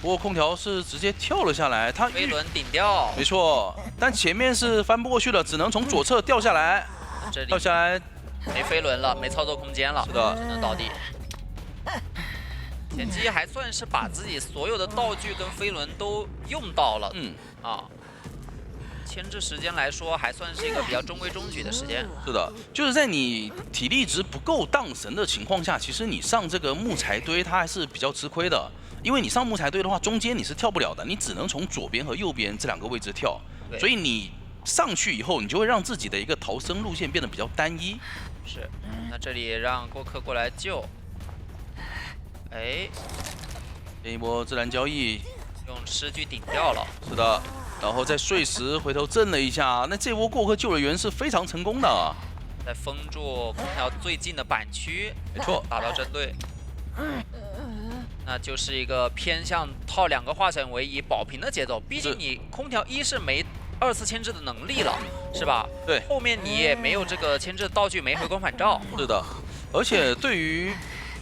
不过空调是直接跳了下来，他飞轮顶掉。没错，但前面是翻不过去了，只能从左侧掉下来。这里掉下来，没飞轮了，没操作空间了。是的，只能倒地。前期还算是把自己所有的道具跟飞轮都用到了。牵制时间来说，还算是一个比较中规中矩的时间。是的，就是在你体力值不够荡神的情况下，其实你上这个木材堆它还是比较吃亏的，因为你上木材堆的话，中间你是跳不了的，你只能从左边和右边这2个位置跳，所以你上去以后，你就会让自己的一个逃生路线变得比较单一。是，那这里让过客过来救。哎，这一波自然交易，用诗句顶掉了。是的。然后再碎石回头震了一下，那这波过客救了援是非常成功的。再封住空调最近的板区，没错，打到针对。那就是一个偏向套2个化神为1保平的节奏。毕竟你空调1是没2次牵制的能力了，是吧？对。后面你也没有这个牵制道具，没回光返照。是的，而且对于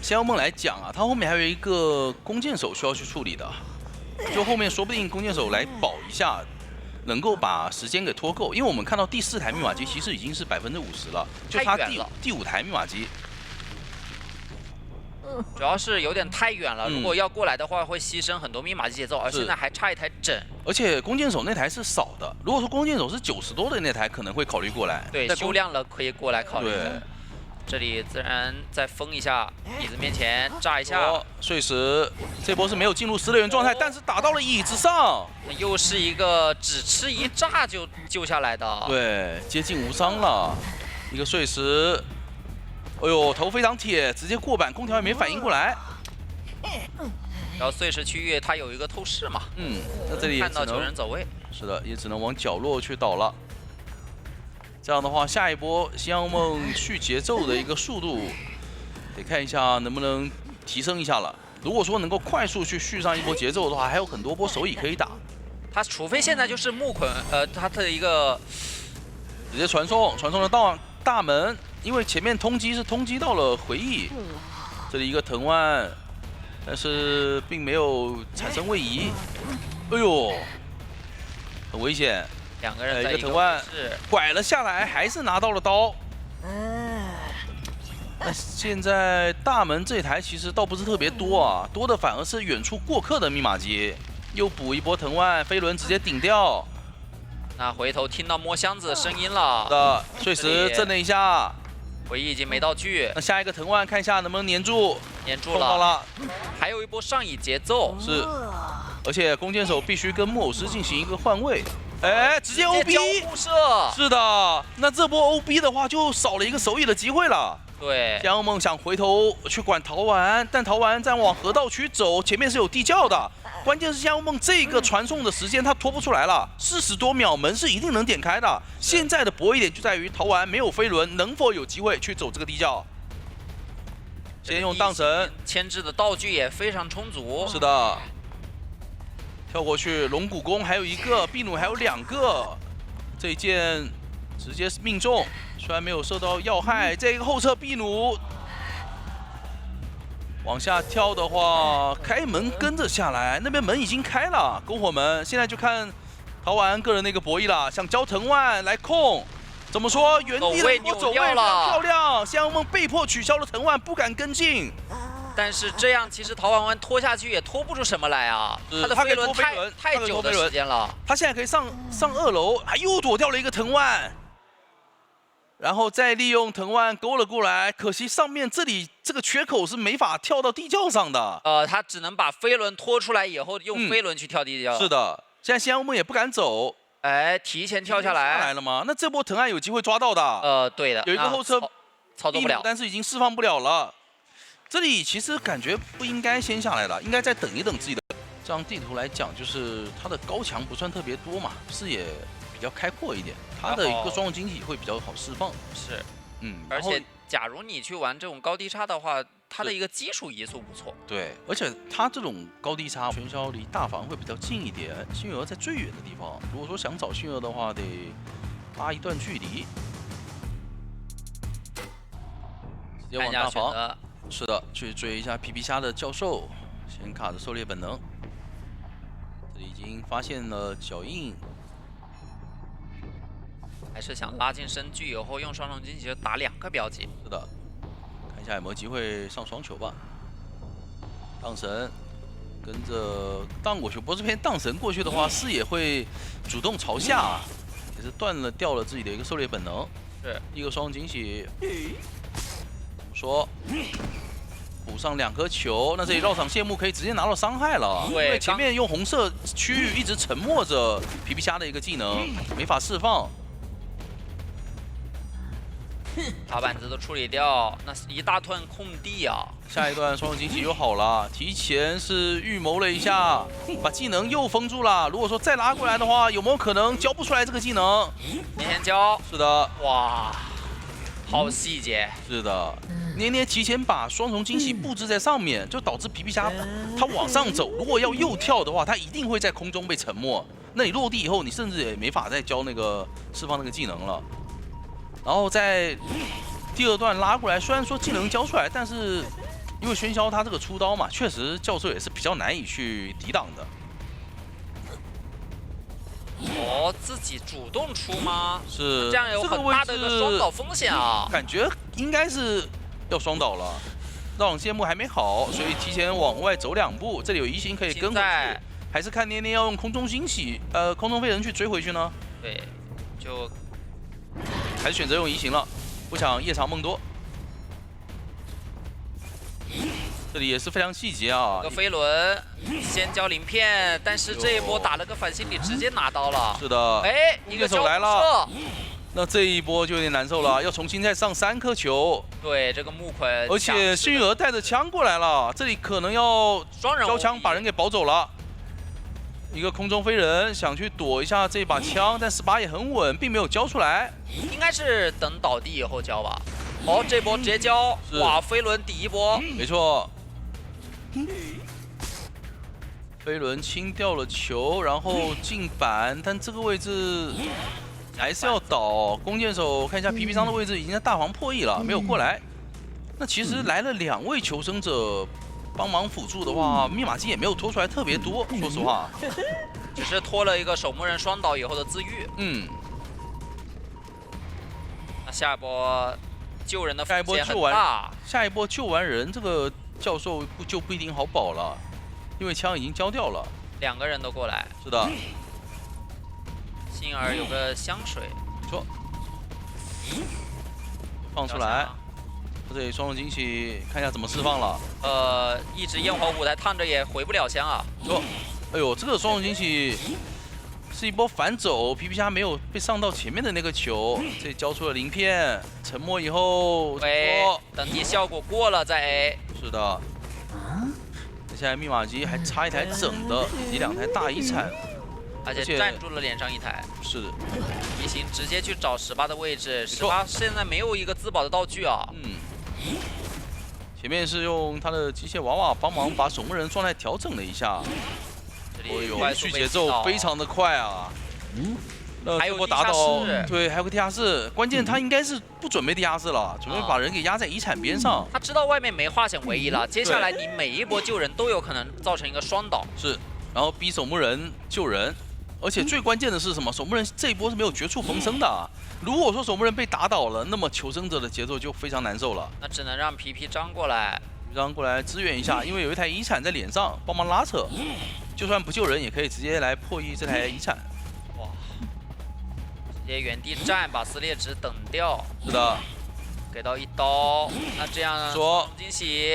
仙妖梦来讲啊，它后面还有一个弓箭手需要去处理的。就后面说不定弓箭手来保一下，能够把时间给拖够，因为我们看到第4台密码机其实已经是50%了，就差第5台密码机。主要是有点太远了，如果要过来的话，会牺牲很多密码机节奏，而现在还差1台整。而且弓箭手那台是少的，如果说弓箭手是90多的那台，可能会考虑过来。对，修亮了可以过来考虑。对。这里自然再封一下，椅子面前炸一下，碎石，这波是没有进入10乐园状态，但是打到了椅子上，又是一个只吃1炸就救下来的，对，接近无伤了，一个碎石，哎呦，头非常铁，直接过板，空调也没反应过来。然后碎石区域它有一个透视嘛，那这里也看到9人走位，是的，也只能往角落去倒了。这样的话，下一波仙妖梦续节奏的一个速度，得看一下能不能提升一下了。如果说能够快速去续上一波节奏的话，还有很多波手椅可以打。他除非现在就是木捆，他的一个直接传送了到大门，因为前面通缉是通缉到了回忆，这里一个藤蔓，但是并没有产生位移。哎呦，很危险。两个人在一个藤蔓拐了下来，还是拿到了刀。那现在大门这台其实倒不是特别多啊，多的反而是远处过客的密码机。又补一波藤蔓，飞轮直接顶掉。那回头听到摸箱子的声音了。的，碎石震了一下。回忆已经没道具。那下一个藤蔓看一下能不能粘住。粘住碰到了。还有一波上椅节奏。是。而且弓箭手必须跟木偶师进行一个换位。哎，直接 OB。是的，那这波 OB 的话就少了一个手椅的机会了。对，江梦想回头去管陶丸，但陶丸在往河道区走，前面是有地窖的。关键是江梦这个传送的时间他拖不出来了，40多秒门是一定能点开的。现在的博弈点就在于陶丸没有飞轮，能否有机会去走这个地窖？先用荡神，牵制的道具也非常充足。是的，跳过去龙骨弓还有一个，秘弩还有2个，这一箭直接命中。虽然没有受到要害，这个后撤秘弩往下跳的话，开门跟着下来，那边门已经开了，篝火门。现在就看陶丸个人那个博弈了，想交藤蔓来控，怎么说？原地的走位非常漂亮，香梦被迫取消了藤蔓，不敢跟进。但是这样其实陶丸拖下去也拖不出什么来啊，他的飞轮太久的时间了。他现在可以上2楼，还又躲掉了一个藤蔓。然后再利用藤蔓勾了过来，可惜上面这里这个缺口是没法跳到地窖上的。他只能把飞轮拖出来以后，用飞轮去跳地窖。是的，现在西安梦也不敢走。哎，提前跳下来了吗？那这波藤蔓有机会抓到的。对的，有一个后撤操作不了，但是已经释放不了了。这里其实感觉不应该先下来的，应该再等一等自己的。这张地图来讲，就是它的高墙不算特别多嘛，视野比较开阔一点。它的一个双重晶体会比较好释放，是，而且假如你去玩这种高低差的话，它的一个基础移速不错。对，而且它这种高低差，喧嚣离大房会比较近一点，星月在最远的地方。如果说想找星月的话，得拉一段距离。直接往大房，是的，去追一下皮皮虾的教授，先卡着狩猎本能。这里已经发现了脚印。还是想拉近身距以后用双重晶体就打2个标记。是的，看一下有没有机会上双球吧。荡神跟着荡过去，不过这边荡神过去的话，视野会主动朝下，也是掉了自己的一个狩猎本能。是一个双重晶体，说补上2颗球，那这里绕场谢幕可以直接拿到伤害了。因为前面用红色区域一直沉默着皮皮虾的一个技能，没法释放。把板子都处理掉，那是一大段空地啊！下一段双重晶体又好了，提前是预谋了一下，把技能又封住了。如果说再拉过来的话，有没有可能交不出来这个技能？提前交。是的。哇，好细节。是的，捏捏提前把双重晶体布置在上面，就导致皮皮虾它往上走，如果要右跳的话，它一定会在空中被沉没。那你落地以后，你甚至也没法再交那个释放那个技能了。然后在第2段拉过来，虽然说技能交出来，但是因为喧嚣他这个出刀嘛，确实教授也是比较难以去抵挡的。自己主动出吗？是，这样有很大的一个双倒风险啊。感觉应该是要双倒了，绕场谢幕还没好，所以提前往外走2步，这里有移形可以跟回去，还是看捏捏要用空中惊喜，空中飞人去追回去呢？对，就。还是选择用移形了，不想夜长梦多。这里也是非常细节啊，个飞轮先交鳞片，但是这一波打了个反心理，直接拿刀了。是的，哎，一个手来了，那这一波就有点难受了，要重新再上3颗球。对，这个木捆，而且幸运儿带着枪过来了，这里可能要交枪把人给保走了。一个空中飞人想去躲一下这把枪，但18也很稳，并没有交出来。应该是等倒地以后交吧。这波直接交，哇，飞轮第1波，没错。飞轮清掉了球，然后进板，但这个位置还是要倒弓箭手，看一下皮皮商的位置已经在大黄破译了，没有过来。那其实来了2位求生者帮忙辅助的话，密码机也没有拖出来特别多，说实话。只是拖了一个守墓人双倒以后的自愈。那下一波救人的风险很大。下一波救完人，这个教授就不一定好保了，因为枪已经交掉了。 2个人都过来。是的。幸而有个香水。不错。放出来。这里双龙惊喜，看一下怎么释放了。一直焰火舞台烫着也回不了香啊。说，哎呦，这个双龙惊喜是一波反走，皮皮虾没有被上到前面的那个球，这里交出了鳞片，沉默以后，喂，等级效果过了再 A。是的。 现在密码机还差一台整的，以及2台大遗产，而且站住了脸上1台。是的，移形直接去找18的位置，18现在没有一个自保的道具啊。前面是用他的机械娃娃帮忙把守墓人状态调整了一下。这里快速节奏非常的快啊。还有打倒，对，还有个地下室。关键他应该是不准备地下室了，准备把人给压在遗产边上。他知道外面没化险为夷了，接下来你每一波救人都有可能造成一个双倒。是，然后逼守墓人救人，而且最关键的是什么？守墓人这一波是没有绝处逢生的。如果说守墓人被打倒了，那么求生者的节奏就非常难受了。那只能让皮皮张过来，皮皮张过来支援一下，因为有一台遗产在脸上帮忙拉扯，就算不救人也可以直接来破译这台遗产。 直接原地站，把撕裂值等掉。是的，给到1刀。那这样呢？说惊喜，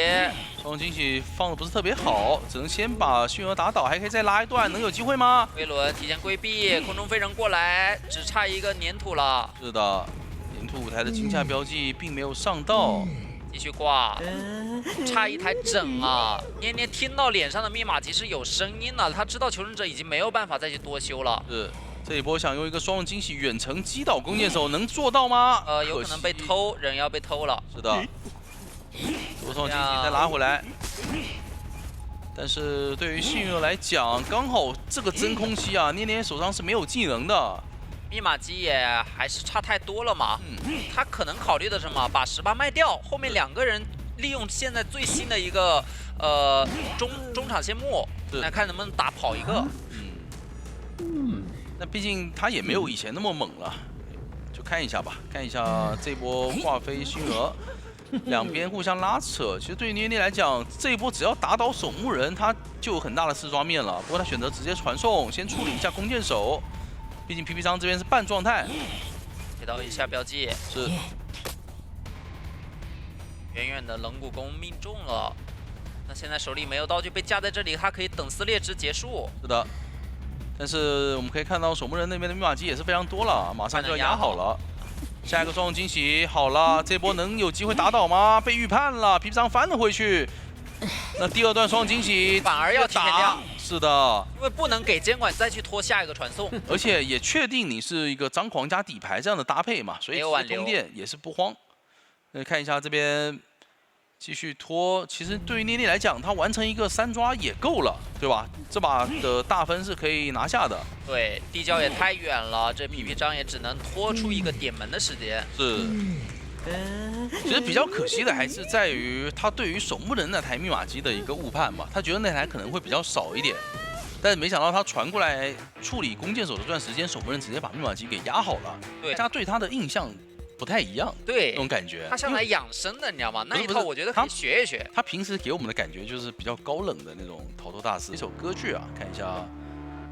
双惊喜放的不是特别好，只能先把驯儿打倒，还可以再拉一段，能有机会吗？飞轮提前规避，空中飞人过来，只差一个粘土了。是的，粘土舞台的惊吓标记并没有上到，继续挂，差1台整啊！念念听到脸上的密码机是有声音了，他知道求生者已经没有办法再去多修了。是。 这一波想用一个双龙惊喜远程击倒弓箭手，能做到吗？有可能被偷，人要被偷了。是的，双龙惊喜再拉回来。但是对于幸运儿来讲，刚好这个真空期啊，捏捏手上是没有技能的。密码机也还是差太多了嘛。他可能考虑的什么？把18卖掉，后面2个人利用现在最新的一个中场线木，来看能不能打跑一个。 那毕竟他也没有以前那么猛了，就看一下吧，看一下这波华妃星娥，两边互相拉扯。其实对于捏捏来讲，这一波只要打倒守墓人，他就有很大的四抓面了。不过他选择直接传送，先处理一下弓箭手，毕竟皮皮张这边是半状态。给到一下标记，是远远的冷骨弓命中了。那现在手里没有道具被架在这里，他可以等撕裂值结束。是的。 但是我们可以看到守墓人那边的密码机也是非常多了，马上就要压好了。下一个双龙惊喜好了，这波能有机会打倒吗？被预判了，皮皮张翻了回去。那第2段双龙惊喜反而要提前亮。是的，因为不能给监管再去拖下一个传送，而且也确定你是一个张狂加底牌这样的搭配嘛，所以通电也是不慌。那看一下这边。 继续拖，其实对于捏捏来讲，他完成一个3抓也够了，对吧？这把的大分是可以拿下的。对，地窖也太远了，这皮皮张也只能拖出一个点门的时间。是。其实比较可惜的还是在于他对于守墓人那台密码机的一个误判吧，他觉得那台可能会比较少一点，但是没想到他传过来处理弓箭手的这段时间，守墓人直接把密码机给压好了。对，大家对他的印象。 不太一样，对那种感觉。他像来养生的，你知道吗？那一套我觉得可以学一学。他平时给我们的感觉就是比较高冷的那种逃脱大师。一首歌剧啊，看一下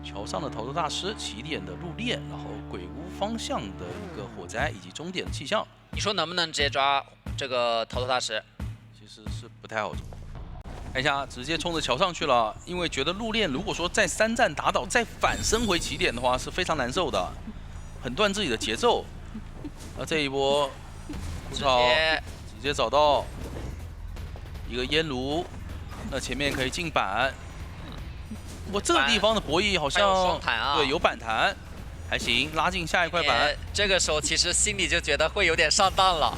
桥上的逃脱大师，起点的入殓，然后鬼屋方向的一个火灾，以及终点的气象。你说能不能直接抓这个逃脱大师？其实是不太好抓。看一下，直接冲着桥上去了，因为觉得入殓如果说在3战打倒再反身回起点的话是非常难受的，很断自己的节奏。 那这一波，直接找到一个烟炉，那前面可以进板。不过这个地方的博弈好像双弹啊，对，有板弹，还行，拉进下一块板。这个时候其实心里就觉得会有点上当了。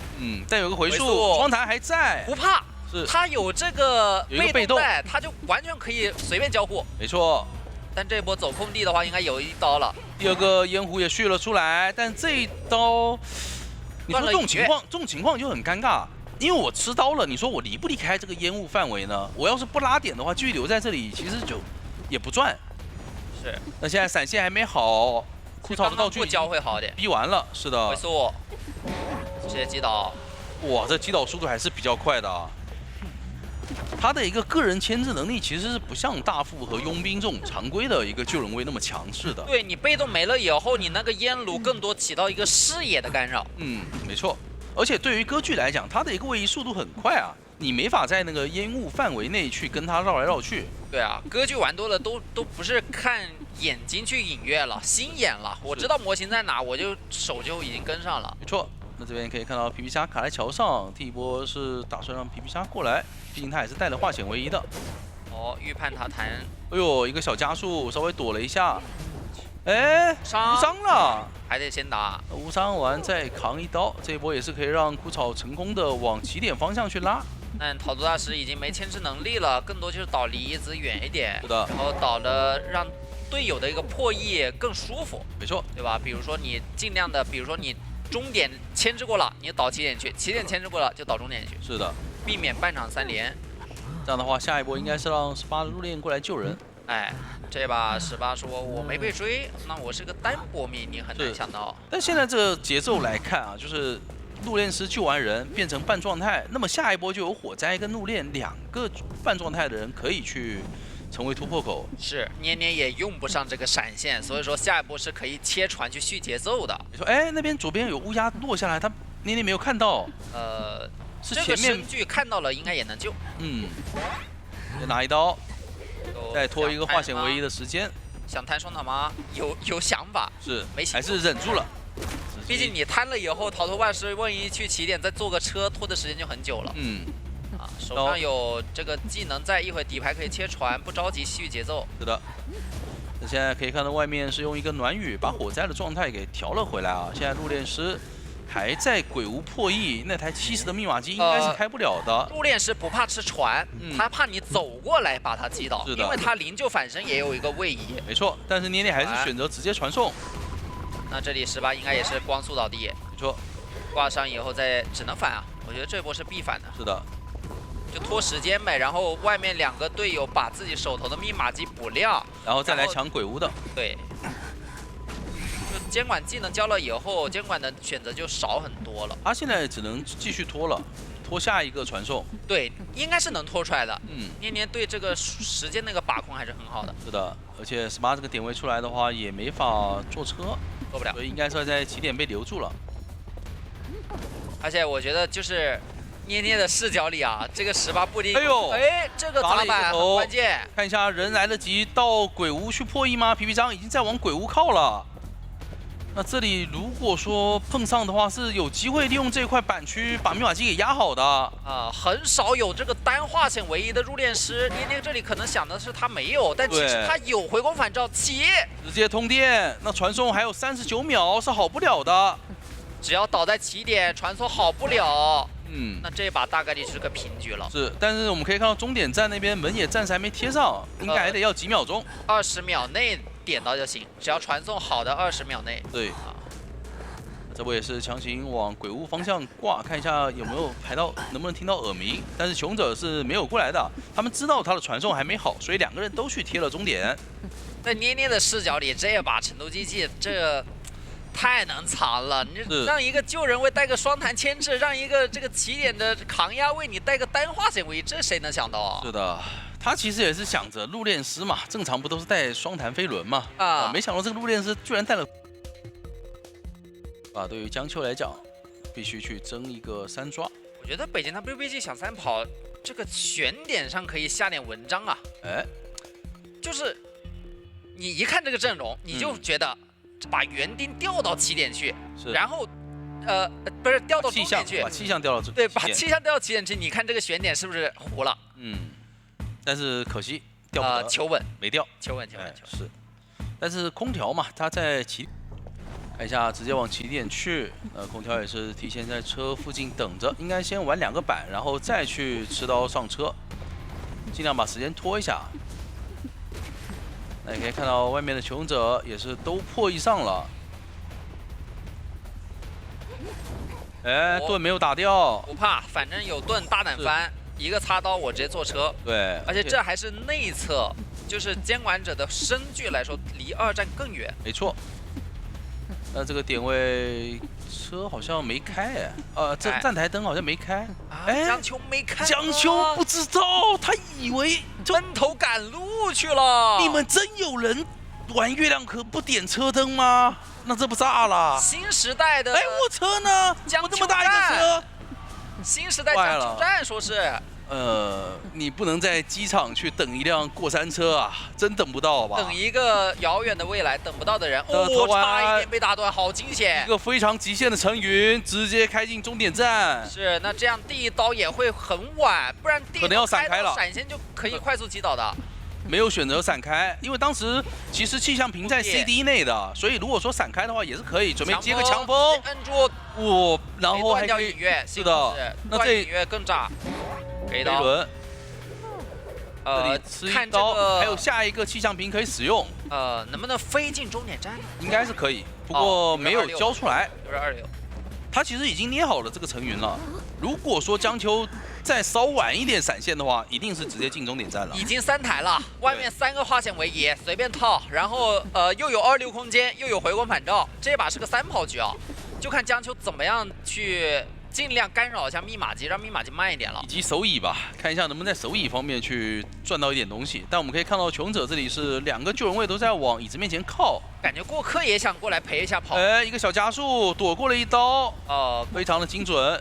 但有个回速，双弹还在，不怕，是他有这个被动在，被动他就完全可以随便交互。没错。但这波走空地的话，应该有1刀了。第二个烟壶也续了出来，但这一刀，你说这种情况就很尴尬，因为我吃刀了，你说我离不离开这个烟雾范围呢？我要是不拉点的话，继续留在这里，其实就也不赚。是。那现在闪现还没好，枯草的道具不交会好一点。逼完了，是的。回速，直接击倒。哇，这击倒速度还是比较快的啊。他的一个个人牵制能力其实是不像大副和佣兵这种常规的一个救人位那么强势的。对你被动没了以后，你那个烟炉更多起到一个视野的干扰。没错。而且对于歌剧来讲，它的一个位移速度很快啊，你没法在那个烟雾范围内去跟它绕来绕去。对啊，歌剧玩多了都不是看眼睛去领略了，心眼了。我知道模型在哪，我就手就已经跟上了。没错。那这边可以看到皮皮虾卡在桥上，第一波是打算让皮皮虾过来，毕竟他也是带了化险为夷的。哦，预判他弹。哎呦，一个小加速，稍微躲了一下。哎，无伤了，还得先打。无伤完再扛一刀，这一波也是可以让枯草成功的往起点方向去拉。但桃竹大师已经没牵制能力了，更多就是倒离一子远一点。是的。然后倒的让队友的一个破译更舒服。没错，对吧？比如说你尽量的，比如说你。终点牵制过了，你倒起点去；起点牵制过了，就倒终点去。是的，避免半场3连。这样的话，下一波应该是让18的入殓过来救人。哎，这把18说我没被追，那我是个单搏命，你很难想到。但现在这个节奏来看啊，就是入殓师救完人变成半状态，那么下一波就有火灾跟入殓2个半状态的人可以去成为突破口。是，捏捏也用不上这个闪现，所以说下一波是可以切船去续节奏的。你说，哎，那边左边有乌鸦落下来，他捏捏没有看到。是前面这个身具看到了，应该也能救。再拿一刀，再拖一个化险为夷的时间。想摊双塔吗？有想法，是没行，还是忍住了。毕竟你摊了以后，逃脱万事，万一去起点再坐个车，拖的时间就很久了。手上有这个技能在，一会底牌可以切船，不着急续节奏。是的。那现在可以看到外面是用一个暖雨把火灾的状态给调了回来啊。现在入殓师还在鬼屋破译，那台70的密码机应该是开不了的。入殓师不怕吃船，他怕你走过来把他击倒，因为他灵柩反身也有一个位移。没错，但是捏捏还是选择直接传送。那这里18应该也是光速倒地。没错，挂上以后再只能反啊，我觉得这波是必反的。是的。就拖时间呗，然后外面2个队友把自己手头的密码机补亮，然后再来抢鬼屋的。对，就监管技能交了以后，监管的选择就少很多了。他现在只能继续拖了，拖下一个传送。对，应该是能拖出来的。捏捏对这个时间那个把控还是很好的。是的，而且18这个点位出来的话也没法坐车，坐不了，所以应该是在起点被留住了。而且我觉得就是捏捏的视角里啊，这个18不敌，哎呦，哎，这个砸板很关键。看一下人来得及到鬼屋去破译吗？皮皮章已经在往鬼屋靠了。那这里如果说碰上的话，是有机会利用这块板区把密码机给压好的。很少有这个单化险唯一的入殓师。捏捏这里可能想的是他没有，但其实他有回光返照，起直接通电。那传送还有39秒，是好不了的。只要倒在起点，传送好不了。那这把大概率是个平局了。是，但是我们可以看到终点站那边门也暂时还没贴上，应该还得要几秒钟。20秒内点到就行，只要传送好的20秒内。对这波也是强行往鬼屋方向挂，看一下有没有排到，能不能听到耳鸣。但是穷者是没有过来的，他们知道他的传送还没好，所以2个人都去贴了终点。在捏捏的视角里，这把成都机器这太能藏了！你让一个救人位带个双弹牵制，让一个这个起点的扛压位你带个单化险位，这谁能想到啊？是的，他其实也是想着入殓师嘛，正常不都是带双弹飞轮嘛？没想到这个入殓师居然带了。对于江秋来讲，必须去争一个3抓。我觉得北京他 BBG 想3跑，这个选点上可以下点文章啊。就是你一看这个阵容，你就觉得。把园丁调到起点去，然后，不是调到终点去，把气象调到对，把气象调到起点去。你看这个选点是不是糊了？但是可惜调不得，求稳没调，求稳是。但是空调嘛，它在起，看一下直接往起点去。空调也是提前在车附近等着，应该先玩2个板，然后再去持刀上车，尽量把时间拖一下。那你可以看到外面的求生者也是都破以上了。哎，盾没有打掉，不怕，反正有盾大胆翻，一个擦刀我直接坐车。对，而且这还是内侧，就是监管者的身距来说，离2站更远。没错。那这个点位车好像没开哎，这站台灯好像没开。哎，江秋没开。江秋不知道，他以为闷头赶路去了。你们真有人玩月亮壳不点车灯吗？那这不炸了？新时代的，哎，我车呢？我这么大一个车，新时代江秋站说是。你不能在机场去等一辆过山车啊，真等不到吧？等一个遥远的未来等不到的人，哦，差一点被打断，好惊险！一个非常极限的陈云，直接开进终点站。是，那这样第一刀也会很晚，不然第一刀可能要闪开了，闪现就可以快速击倒的。没有选择闪开，因为当时其实气象屏在 CD 内的，所以如果说闪开的话也是可以。准备接个强风，摁住，哇，然后还掉隐跃，是的，那这隐跃更炸。给刀，看这个还有下一个气象屏可以使用，能不能飞进终点站？应该是可以，不过没有交出来。62.6，他其实已经捏好了这个陈云了。如果说江秋再稍晚一点闪现的话，一定是直接进终点站了。已经3台了，外面3个化险为夷，随便套，然后又有26空间，又有回光返照，这把是个3跑局啊，就看江秋怎么样去。尽量干扰一下密码机，让密码机慢一点了，以及手椅吧，看一下能不能在手椅方面去赚到一点东西。但我们可以看到，求生者这里是2个救人位都在往椅子面前靠，感觉过客也想过来陪一下跑。哎，一个小加速躲过了一刀，非常的精准，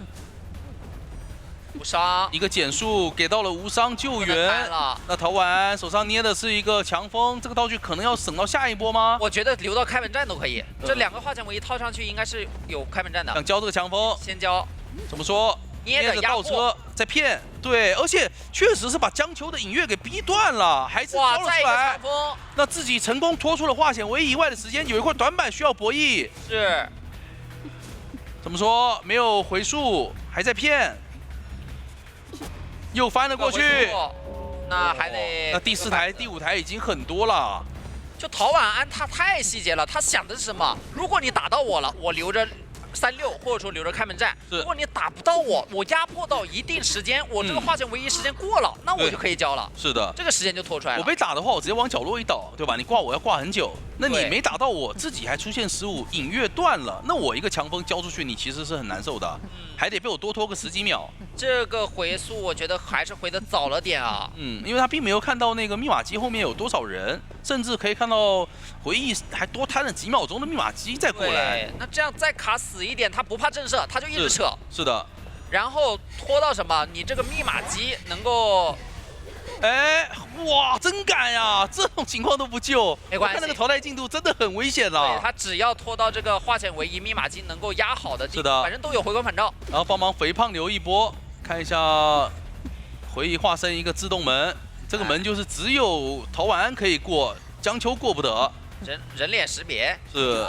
无伤，一个减速给到了无伤救援。那陶宛手上捏的是一个强风，这个道具可能要省到下一波吗？我觉得留到开门战都可以，这2个化险为夷套上去应该是有开门战的。想交这个强风，先交。怎么说？捏着倒车在骗，对，而且确实是把江秋的隐跃给逼断了，还是交了出来。那自己成功拖出了化险为夷以外的时间，有一块短板需要博弈。是。怎么说？没有回速，还在骗，又翻了过去。那还得。那第4台、第5台已经很多了。就陶宛安他太细节了，他想的是什么？如果你打到我了，我留着。36或者说留着开门战，如果你打不到我，我压迫到一定时间，我这个化险为夷时间过了，那我就可以交了。是的，这个时间就拖出来了。我被打的话，我直接往角落一倒，对吧？你挂我要挂很久，那你没打到我，自己还出现失误，隐跃断了，那我一个强风交出去，你其实是很难受的，还得被我多拖个10几秒。这个回速我觉得还是回的早了点啊。因为他并没有看到那个密码机后面有多少人，甚至可以看到回忆还多摊了几秒钟的密码机再过来。那这样再卡死一点，他不怕震慑，他就一直扯。是的。然后拖到什么？你这个密码机能够，哎，哇，真敢呀！这种情况都不救，没关系。我看那个淘汰进度真的很危险了。对，他只要拖到这个化险为夷密码机能够压好的，是的，反正都有回光返照。然后帮忙肥胖留一波，看一下回忆化身一个自动门，这个门就是只有陶宛安可以过，江秋过不得。人脸识别是，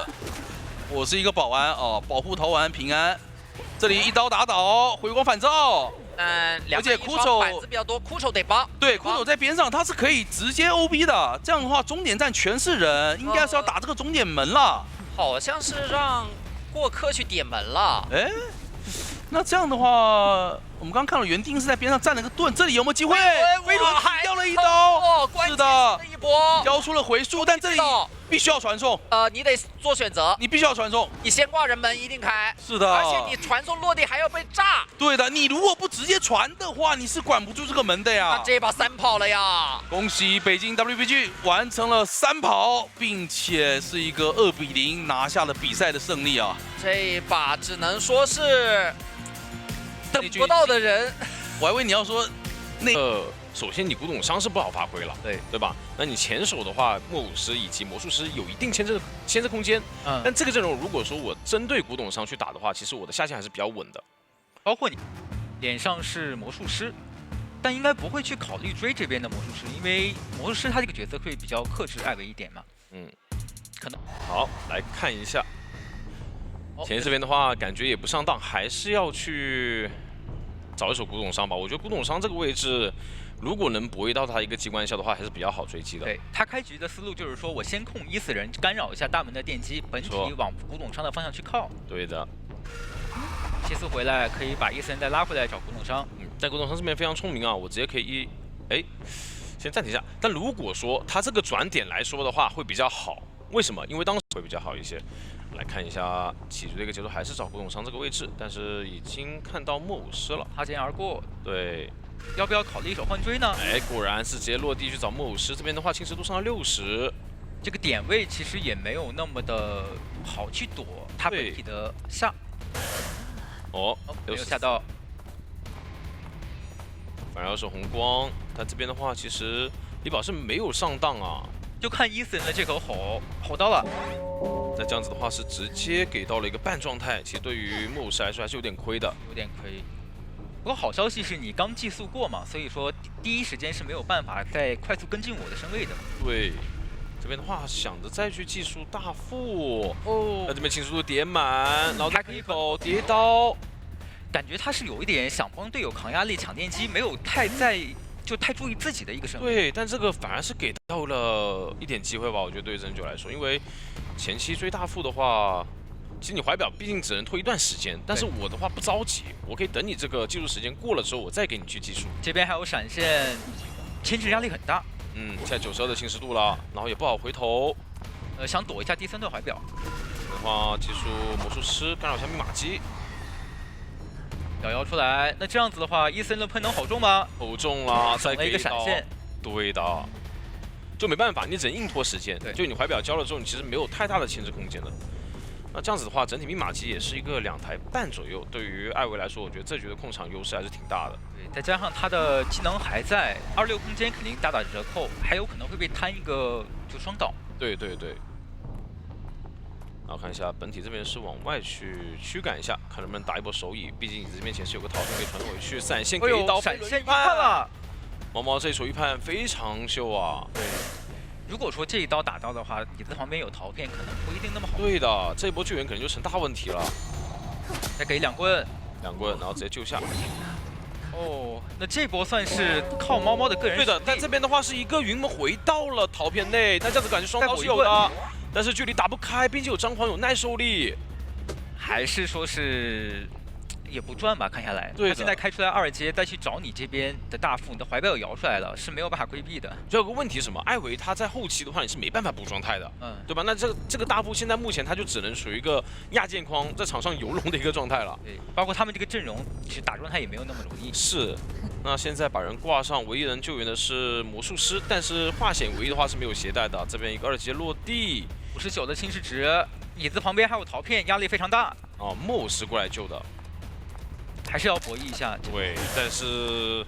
我是一个保安哦，保护陶宛安平安。这里一刀打倒，回光返照。而且哭手板子比较多，哭手得帮。对，哭手在边上，他是可以直接 OB 的。这样的话，终点站全是人，应该是要打这个终点门了。好像是让过客去点门了。哎，那这样的话，我们刚看到园丁是在边上站了个盾，这里有没有机会？飞轮掉了一刀，是的，交出了回速，但这里必须要传送。你得做选择，你必须要传送。你先挂人门一定开，是的，而且你传送落地还要被炸。对的，你如果不直接传的话，你是管不住这个门的呀。那这把3跑了呀！恭喜北京 WPG 完成了3跑，并且是一个2比0拿下了比赛的胜利啊！这一把只能说是等不到的人。我还以为你要说首先你古董商是不好发挥了，对吧？那你前手的话，莫武师以及魔术师有一定牵制空间。但这个阵容如果说我针对古董商去打的话，其实我的下限还是比较稳的。包括你脸上是魔术师，但应该不会去考虑追这边的魔术师，因为魔术师他这个角色会比较克制艾维一点嘛。可能。好，来看一下前这边的话，感觉也不上当，还是要去找一手古董商吧。我觉得古董商这个位置如果能博弈到他一个机关消的话，还是比较好追击的。对他开局的思路就是说我先控伊斯人，干扰一下大门的电击，本体往古董商的方向去靠。对的。切斯回来可以把伊斯人再拉回来找古董商。但古董商这边非常聪明啊，我直接可以先暂停一下。但如果说他这个转点来说的话，会比较好。为什么？因为当时会比较好一些。来看一下起局的一个节奏，还是找古董商这个位置，但是已经看到莫武师了，擦肩而过。对，要不要考虑一手换追呢？果然是直接落地去找莫武师。这边的话，侵蚀度上到60，这个点位其实也没有那么的好去躲他本体的下。没有下到，反而是红光。但这边的话，其实李宝是没有上当啊。就看伊森的这口吼到了，那这样子的话是直接给到了一个半状态，其实对于莫武师来说还是有点亏的，有点亏。不过好消息是你刚寄宿过嘛，所以说第一时间是没有办法再快速跟进我的身位的。对，这边的话想着再去技术大副那这边侵蚀度叠满，然后他一口叠刀，感觉他是有一点想帮队友扛压力抢电机，没有太注意自己的一个身位。对，但这个反而是给到了一点机会吧，我觉得对于真九来说，因为前期追大副的话，其实你怀表毕竟只能拖一段时间，但是我的话不着急，我可以等你这个技术时间过了之后，我再给你去技术。这边还有闪现，牵制压力很大。现在92的侵蚀度了，然后也不好回头。想躲一下第3段怀表。的话，技术魔术师干扰一下密码机。摇出来，那这样子的话，伊森的喷能好中吗？好中了，再给一个闪现。对的，就没办法，你只能硬拖时间。就你怀表交了之后，你其实没有太大的牵制空间了。那这样子的话，整体密码机也是一个2台半左右。对于艾维来说，我觉得这局的控场优势还是挺大的。对，再加上他的技能还在，26空间肯定大打折扣，还有可能会被摊一个就双倒。对。然后看一下本体这边是往外去驱赶一下，看能不能打一波手椅。毕竟你这面前是有个逃生可以传回去，闪现给一刀，闪现预判了。毛毛这一手预判非常秀啊！对，如果说这一刀打到的话，椅子旁边有陶片，可能不一定那么好。对的，这一波救援可能就成大问题了。再给2棍，然后直接救下。那这波算是靠猫猫的个人实力。对的，但这边的话是一个云门回到了陶片内，那这样子感觉双刀是有的。但是距离打不开，并且有张狂有耐受力，还是说是也不赚吧？看下来，对，他现在开出来2阶，再去找你这边的大副，你的怀表摇出来了，是没有办法规避的。就有个问题是什么？艾维他在后期的话，你是没办法补状态的，对吧？那这个大副现在目前他就只能属于一个亚健康在场上游龙的一个状态了。对，包括他们这个阵容，其实打状态也没有那么容易。是，那现在把人挂上，唯一能救援的是魔术师，但是化险为夷的话是没有携带的。这边一个2阶落地。59的侵蚀值，椅子旁边还有陶片，压力非常大。莫武师过来救的，还是要博弈一下。对，但是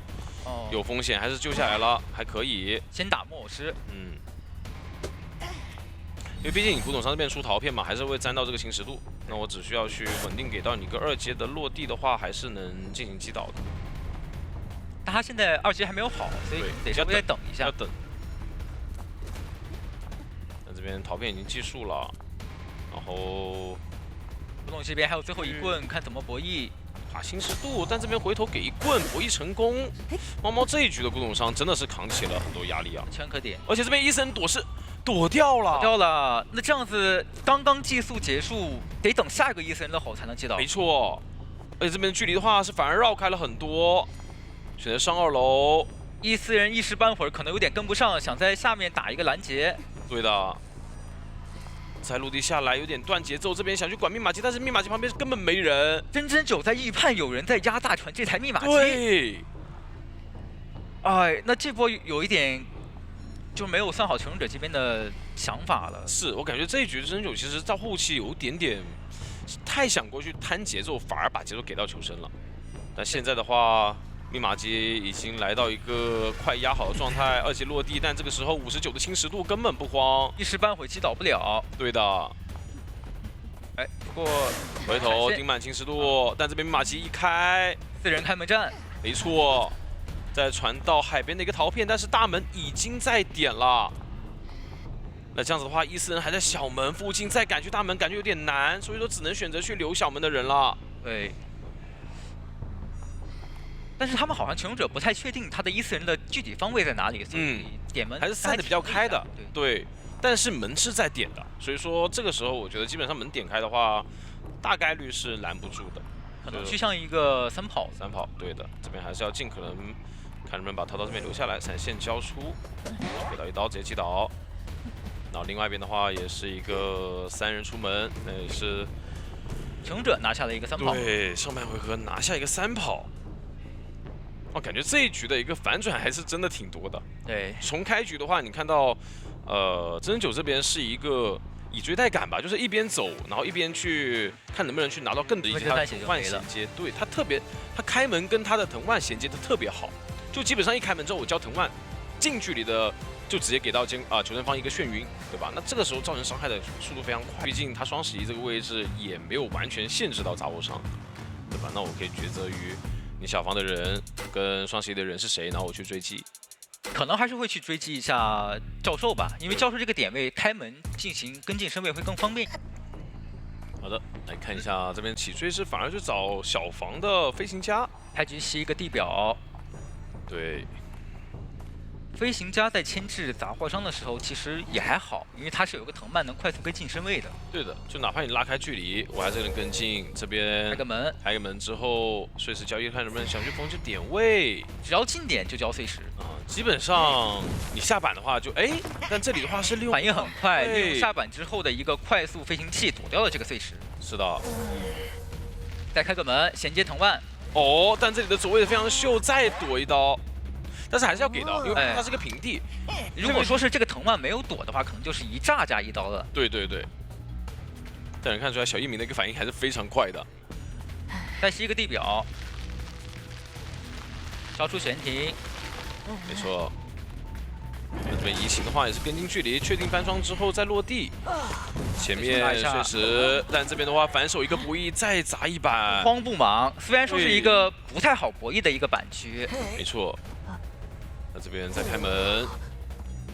有风险，还是救下来了，还可以。先打莫武师。因为毕竟你古董商这边出陶片嘛，还是会沾到这个侵蚀度。那我只需要去稳定给到你个2阶的落地的话，还是能进行击倒的。但他现在2阶还没有好，所以得稍微再等一下。要等。这边陶片已经计数了，然后古董这边还有最后1棍，看怎么博弈。侵蚀度，但这边回头给1棍博弈成功。猫猫这一局的古董商真的是扛起了很多压力啊，全可点。而且这边伊森躲掉了，那这样子刚刚寄宿结束，得等下一个伊森的吼才能击倒。没错，而且这边的距离的话是反而绕开了很多，选择上2楼。伊斯人一时半会儿可能有点跟不上，想在下面打一个拦截。对的。在陆地下来有点断节奏，这边想去管密码机，但是密码机旁边根本没人。真9在预判有人在压大船这台密码机。对。那这波有一点就没有算好求生者这边的想法了。是我感觉这一局真9其实到后期有点太想过去摊节奏，反而把节奏给到求生了。但现在的话，密码机已经来到一个快压好的状态，2阶落地，但这个时候59的侵蚀度根本不慌，一时半会击倒不了。对的。不过回头顶满侵蚀度，但这边密码机一开，4人开门战。没错，再传到海边的一个陶片，但是大门已经在点了。那这样子的话，伊斯人还在小门附近，再赶去大门感觉有点难，所以说只能选择去留小门的人了。对。但是他们好像求生者不太确定他的1、4人的具体方位在哪里，所以点门还是散的比较开的。对，但是门是在点的，所以说这个时候我觉得基本上门点开的话，大概率是拦不住的。可能趋向一个3跑。3跑，对的，这边还是要尽可能看能不能把淘淘这边留下来，闪现交出，给到一刀直接击倒。然后另外一边的话也是一个3人出门，那也是求生者拿下了一个3跑。对，上半回合拿下一个3跑。哦，感觉这一局的一个反转还是真的挺多的。对，从开局的话，你看到，真人9这边是一个以追带赶吧，就是一边走，然后一边去看能不能去拿到更多以及他的藤蔓衔接。对他他开门跟他的藤蔓衔接的特别好，就基本上一开门之后，我交藤蔓，近距离的就直接给到求生方一个眩晕，对吧？那这个时候造成伤害的速度非常快，毕竟他双11这个位置也没有完全限制到杂物上，对吧？那我可以抉择于你小房的人跟双11的人是谁，然后我去追击。可能还是会去追击一下教授吧，因为教授这个点位开门进行跟进身位会更方便。好的，来看一下这边起追是反而去找小房的飞行家，开局吸一个地表。对，飞行家在牵制杂货商的时候其实也还好，因为他是有个藤蔓能快速跟进身位的。对的，就哪怕你拉开距离，我还是能跟进。这边开个门，开个门之后，碎石交易看能不能想去封就点位，只要近点就交碎石啊。基本上你下板的话就但这里的话是利用反应很快，利用下板之后的一个快速飞行器躲掉了这个碎石。是的，再开个门衔接藤蔓。哦，但这里的走位非常秀，再躲一刀。但是还是要给到，因为它是个平地。如果说是这个藤蔓没有躲的话，可能就是一炸加一刀了。对对对。但能看出来小一鸣的一个反应还是非常快的。再吸一个地表，消除悬停。没错。那这边移情的话也是跟进距离，确定翻窗之后再落地。前面碎石，但这边的话反手一个不意，再砸一板。慌不忙，虽然说是一个不太好博弈的一个板区。没错。那这边再开门，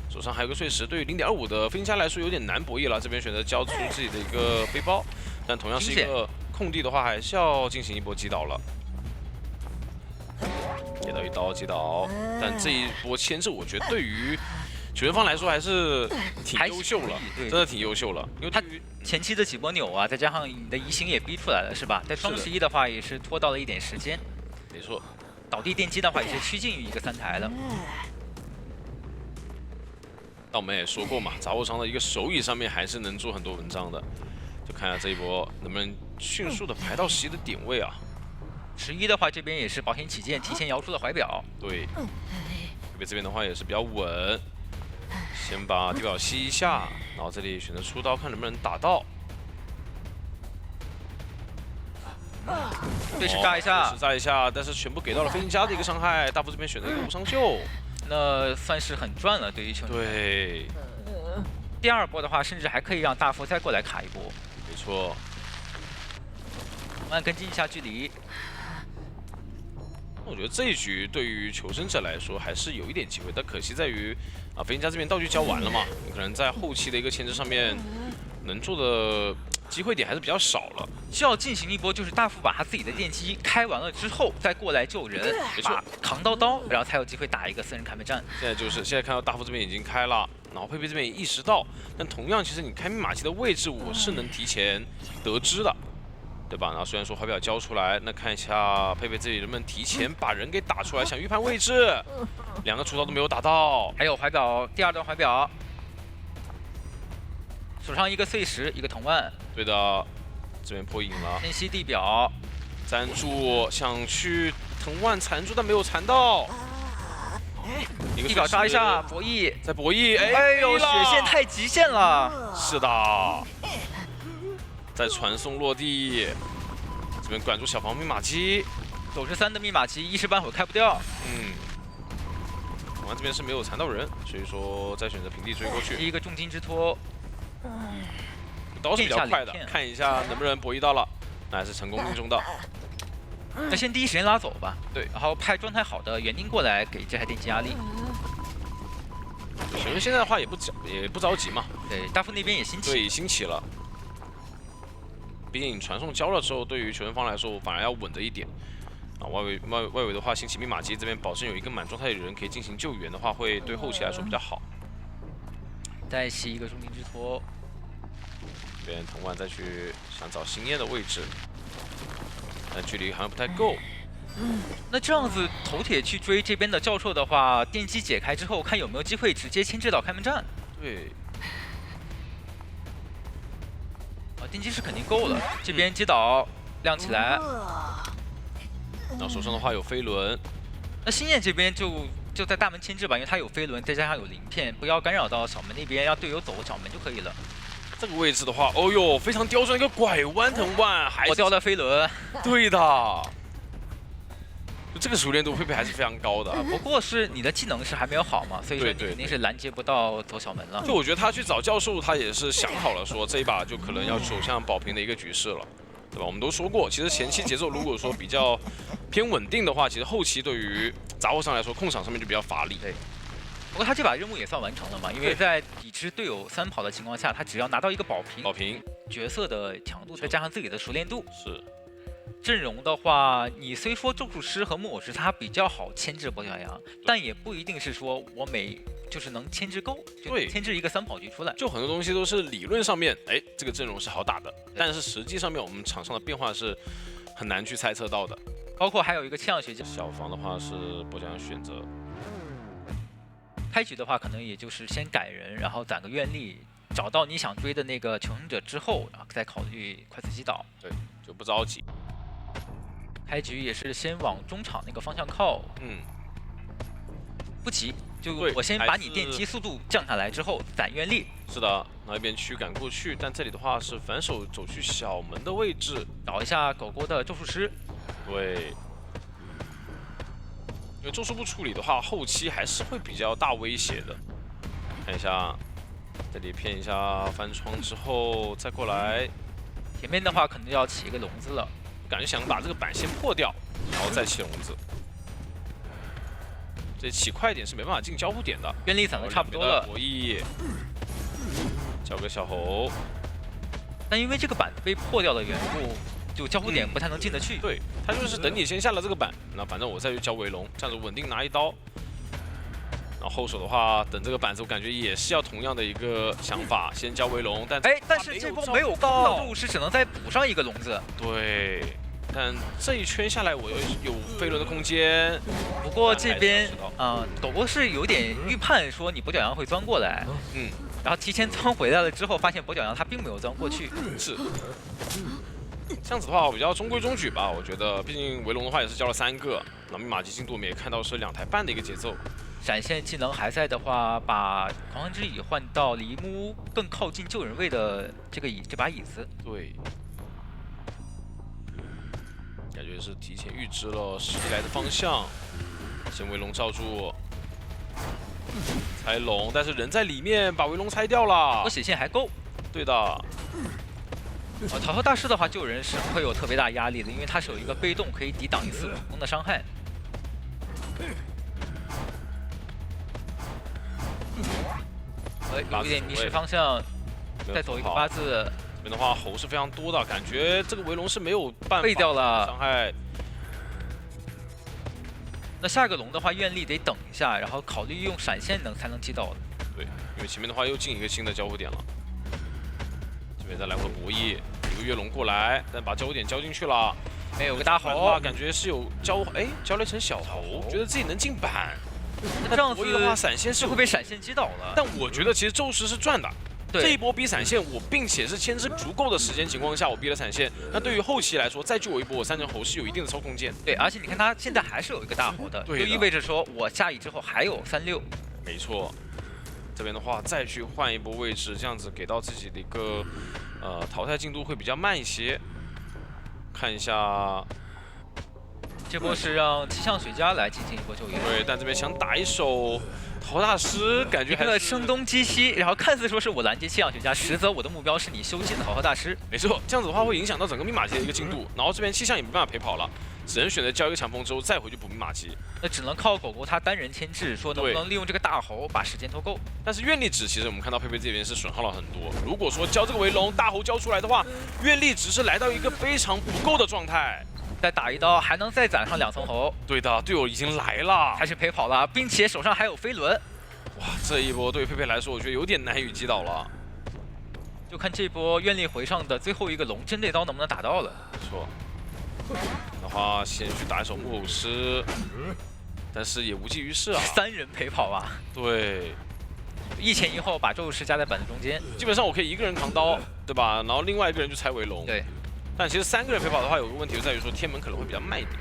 手上还有个碎石，对于0.25的飞行家来说有点难博弈了。这边选择交出自己的一个背包，但同样是一个空地的话，还是要进行一波击倒了。给到一刀击倒，但这一波牵制，我觉得对于求生方来说还是挺优秀了，真的挺优秀了。因为他前期的几波扭啊，再加上你的移形也逼出来了，是吧？在双11的话也是拖到了一点时间。没错。倒地电击的话也是趋近于一个3台了。但我们也说过嘛，杂货商的一个手椅上面还是能做很多文章的，就看下这一波能不能迅速的排到11的点位啊。11的话，这边也是保险起见，提前摇出了怀表。对，因为这边的话也是比较稳，先把地表吸一下，然后这里选择出刀，看能不能打到。对时炸一下，炸一下，但是全部给到了飞行家的一个伤害。大夫这边选择一个无伤救，那算是很赚了，对于球队。对。第2波的话，甚至还可以让大夫再过来卡一波。没错。慢慢跟进一下距离。我觉得这一局对于求生者来说还是有一点机会，但可惜在于飞行家这边道具交完了嘛，你可能在后期的一个牵制上面能做的机会点还是比较少了。需要进行一波，就是大副把他自己的电机开完了之后，再过来救人，没错，扛刀，然后才有机会打一个4人砍背战。现在看到大副这边已经开了，然后佩佩这边也意识到，但同样其实你开密码机的位置我是能提前得知的。对吧？然后虽然说怀表交出来，那看一下佩佩这里能不能提前把人给打出来，想预判位置。2个出刀都没有打到，还有怀表第2段怀表，手上一个碎石，一个藤蔓。对的，这边破影了。先吸地表，粘住，想去藤蔓缠住，但没有缠到。一个地表杀一下，博弈，再博弈，哎呦，血线太极限了。是的。再传送落地，这边管住小房密码机，93的密码机一时半会开不掉。我们这边是没有缠到人，所以说再选择平地追过去。一个重金之托，刀是比较快的，看一下能不能博弈到了，那还是成功命中的。那先第一时间拉走吧。对，然后派状态好的园丁过来给这台电机压力。因为现在的话也不着急嘛。对，大副那边也兴起。对，兴起了。毕竟你传送交了之后，对于求生方来说反而要稳着一点。啊，外围的话，兴起密码机这边保证有一个满状态的人可以进行救援的话，会对后期来说比较好。再吸一个中灵之托，这边藤丸再去想找星夜的位置，但距离好像不太够。那这样子头铁去追这边的教授的话，电机解开之后，看有没有机会直接牵制到开门战。对。电机是肯定够了，这边击倒亮起来。然后手上的话有飞轮，那星夜这边就在大门牵制吧，因为他有飞轮，再加上有鳞片，不要干扰到小门那边，让队友走小门就可以了。这个位置的话，哦呦，非常刁钻一个拐弯藤丸，还我掉了飞轮。对的。就这个熟练度，佩佩还是非常高的。不过是你的技能是还没有好嘛，所以说你肯定是拦截不到走小门了。就我觉得他去找教授，他也是想好了，说这一把就可能要走向保平的一个局势了，对吧？我们都说过，其实前期节奏如果说比较偏稳定的话，其实后期对于杂货商来说，控场上面就比较乏力。对。不过他这把任务也算完成了嘛，因为在抵制队友3跑的情况下，他只要拿到一个保平，角色的强度再加上自己的熟练度是。阵容的话，你虽说咒术师和木偶师他比较好牵制跛脚羊，但也不一定是说我就是能牵制够，就牵制一个3跑局出来。就很多东西都是理论上面，哎，这个阵容是好打的，但是实际上面我们场上的变化是很难去猜测到的。包括还有一个气象学家，小房的话是跛脚羊选择。开局的话，可能也就是先改人，然后攒个愿力，找到你想追的那个求生者之后，然后再考虑快速击倒。对，就不着急。开局也是先往中场那个方向靠，不急，就我先把你电击速度降下来之后攒愿力。是的，那一边驱赶过去，但这里的话是反手走去小门的位置，找一下狗狗的咒术师。对，因为咒术不处理的话，后期还是会比较大威胁的。看一下，这里骗一下翻窗之后再过来，前面的话可能要起一个笼子了。感觉想把这个板先破掉，然后再起笼子。这起快点是没办法进交互点的。愿力攒的差不多了。博弈，交给小猴。但因为这个板被破掉的缘故，就交互点不太能进得去。对，他就是等你先下了这个板，那反正我再去交围龙，这样子稳定拿一刀。然后后手的话，等这个板子，我感觉也是要同样的一个想法，先交围龙。但是这波没有到，咒术师只能再补上一个笼子。对。但这一圈下来，我有飞轮的空间。不过这边狗狗是有点预判说你跛脚羊会钻过来，然后提前钻回来了之后，发现跛脚羊他并没有钻过去。是，这样子的话比较中规中矩吧，我觉得，毕竟围龙的话也是交了3个，那密码机进度我们也看到是2台半的一个节奏。闪现技能还在的话，把狂欢之椅换到离木屋更靠近救人位的这把椅子。对。感觉是提前预知了实力来的方向，先围龙罩住，拆龙，但是人在里面，把围龙拆掉了。我血线还够。对的。逃脱大师的话，救人是不会有特别大压力的，因为他是有一个被动可以抵挡一次普攻的伤害。有一点迷失方向，再走一个8字。这边的话，猴是非常多的，感觉这个围龙是没有办法背掉了伤害。那下个龙的话，愿力得等一下，然后考虑用闪现才能击倒的。对，因为前面的话又进一个新的交互点了。这边再来回博弈，一个月龙过来，但把交互点交进去了。没有个大猴，感觉是有交了一层小猴，觉得自己能进板。那这样子的话，闪现是会被闪现击倒了。但我觉得其实咒师是赚的。对，这一波逼闪现，我并且是牵制足够的时间情况下，我逼了闪现。那对于后期来说，再救我一波，我3层猴是有一定的操控键。对，而且你看他现在还是有一个大猴的，就意味着说我下移之后还有36。没错，这边的话再去换一波位置，这样子给到自己的一个淘汰进度会比较慢一些。看一下。这波是让气象学家来进行一波救援。对，但这边想打一手陶大师，感觉还是没错，这样子的话会影响到整个密码机的一个进度，然后这边气象也没办法陪跑了，只能选择交一个强风之后再回去补密码机。那只能靠狗狗他单人牵制，说能不能利用这个大猴把时间拖够。但是愿力值其实我们看到佩佩这边是损耗了很多，如果说交这个围龙大猴交出来的话，愿力值是来到一个非常不够的状态。再打一刀，还能再攒上2层喉。对的，队友已经来了，还是陪跑了，并且手上还有飞轮。哇，这一波对佩佩来说，我觉得有点难以击倒了。就看这波愿力回上的最后一个龙针这刀能不能打到了。没错。的话，先去打一手木偶师，但是也无济于事啊。3人陪跑啊。对。一前一后把咒术师夹在板子中间，基本上我可以一个人扛刀，对吧？然后另外一个人就拆围龙。对。但其实3个人陪跑的话，有个问题就在于说天门可能会比较慢一点。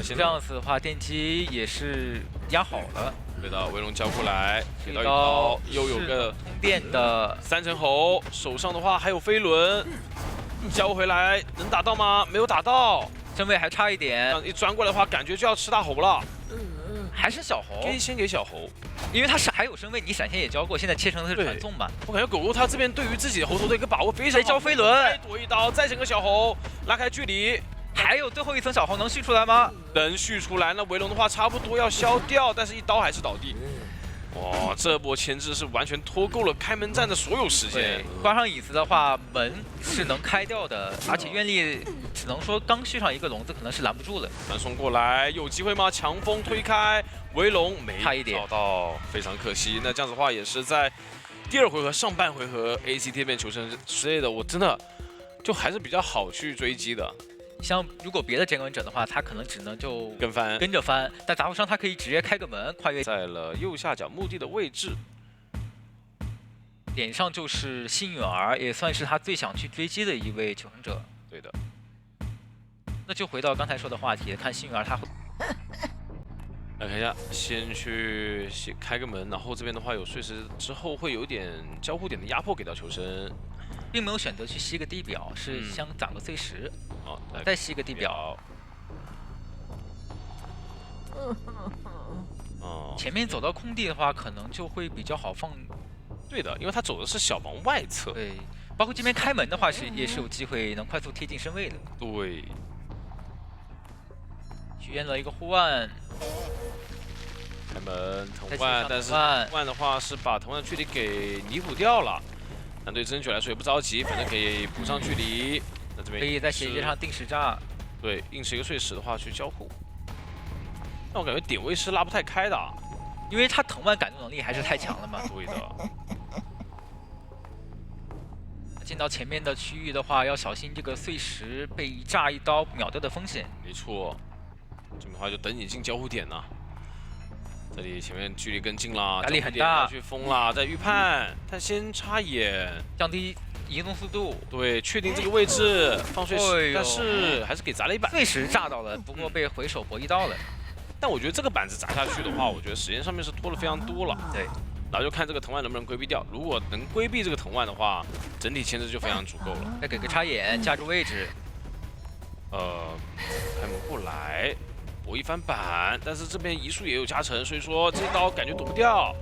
这样子的话，电击也是压好了。对的，围龙交过来，给到一刀，又有个通电的3层喉，手上的话还有飞轮，交回来能打到吗？没有打到，身位还差一点。一钻过来的话，感觉就要吃大喉了。还是小猴，先给小猴，因为他是还有身位，你闪现也交过，现在切成的是传送嘛。我感觉狗狗他这边对于自己的猴头的一个把握非常好，交飞轮，再躲一刀，再整个小猴，拉开距离。还有最后一层小猴能续出来吗？能续出来，那围龙的话差不多要消掉，但是一刀还是倒地。哇，这波牵制是完全拖够了开门战的所有时间。挂上椅子的话，门是能开掉的，而且愿力只能说刚续上一个笼子，可能是拦不住了。传送过来，有机会吗？强风推开，围龙没找到，非常可惜。那这样子的话，也是在第2回合上半回合 AC 贴面求生之类的，我真的就还是比较好去追击的。像如果别的监管者的话，他可能只能就跟着翻，但杂货商他可以直接开个门跨越。在了右下角墓地的位置，脸上就是幸运儿，也算是他最想去追击的一位求生者。对的。那就回到刚才说的话题，看幸运儿他会。来看一下，先去开个门，然后这边的话有碎石之后会有点交互点的压迫给到求生。并没有选择去吸个地表，是想攒个碎石，再吸个地表。前面走到空地的话，可能就会比较好放。对的，因为他走的是小房外侧。对，包括这边开门的话也是有机会能快速贴近身位的。对。许愿了一个护腕。开门藤蔓，但是藤蔓的话是把藤蔓距离给弥补掉了。但对真卷来说也不着急，反正可以补上距离。那这边可以在斜接上定时炸，对，硬是一个碎石的话去交互。但我感觉点位是拉不太开的，因为他藤蔓感动能力还是太强了嘛。对的。进到前面的区域的话，要小心这个碎石被一炸一刀秒掉的风险。没错，这边的话就等你进交互点呢。这里前面距离更近了，压力很大，去封了，在预判，但先插眼，降低移动速度，对，确定这个位置，放碎石，但是还是给砸了一板，碎石炸到了，不过被回手博弈到了。但我觉得这个板子砸下去的话，我觉得时间上面是拖了非常多了，对，然后就看这个藤蔓能不能规避掉，如果能规避这个藤蔓的话，整体牵制就非常足够了。再给个插眼，架住位置，开门过来。搏一翻板，但是这边移速也有加成，所以说这一刀感觉躲不掉。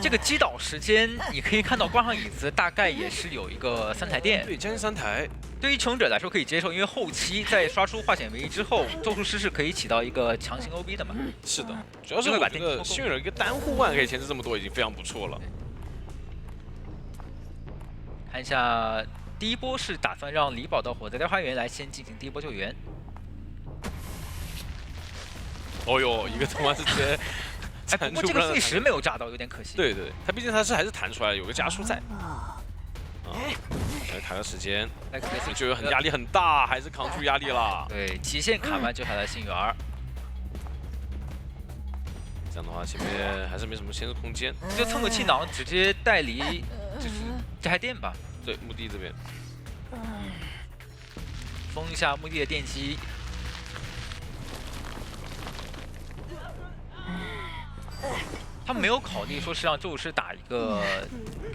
这个击倒时间你可以看到挂上椅子大概也是有一个3台电，对，将近3台。对于求生者来说可以接受，因为后期在刷出化险为夷之后，咒术师是可以起到一个强行 OB 的嘛。是的，主要是我觉得幸运儿一个单护腕可以牵制这么多已经非常不错了。看一下第一波是打算让李宝到火灾花园来先进行第一波救援。哦呦，一个藤蔓是直接不过这个碎石没有炸到，有点可惜。对对，它毕竟它是还是弹出来了，有个加速在。来卡个时间，就有压力很大，还是扛住压力了。对，极限卡完救下来幸运儿。这样的话，前面还是没什么牵制空间。就蹭个气囊，直接带离就是这台电吧。对，墓地这边。封一下墓地的电机。他们没有考虑说是让咒术师打一个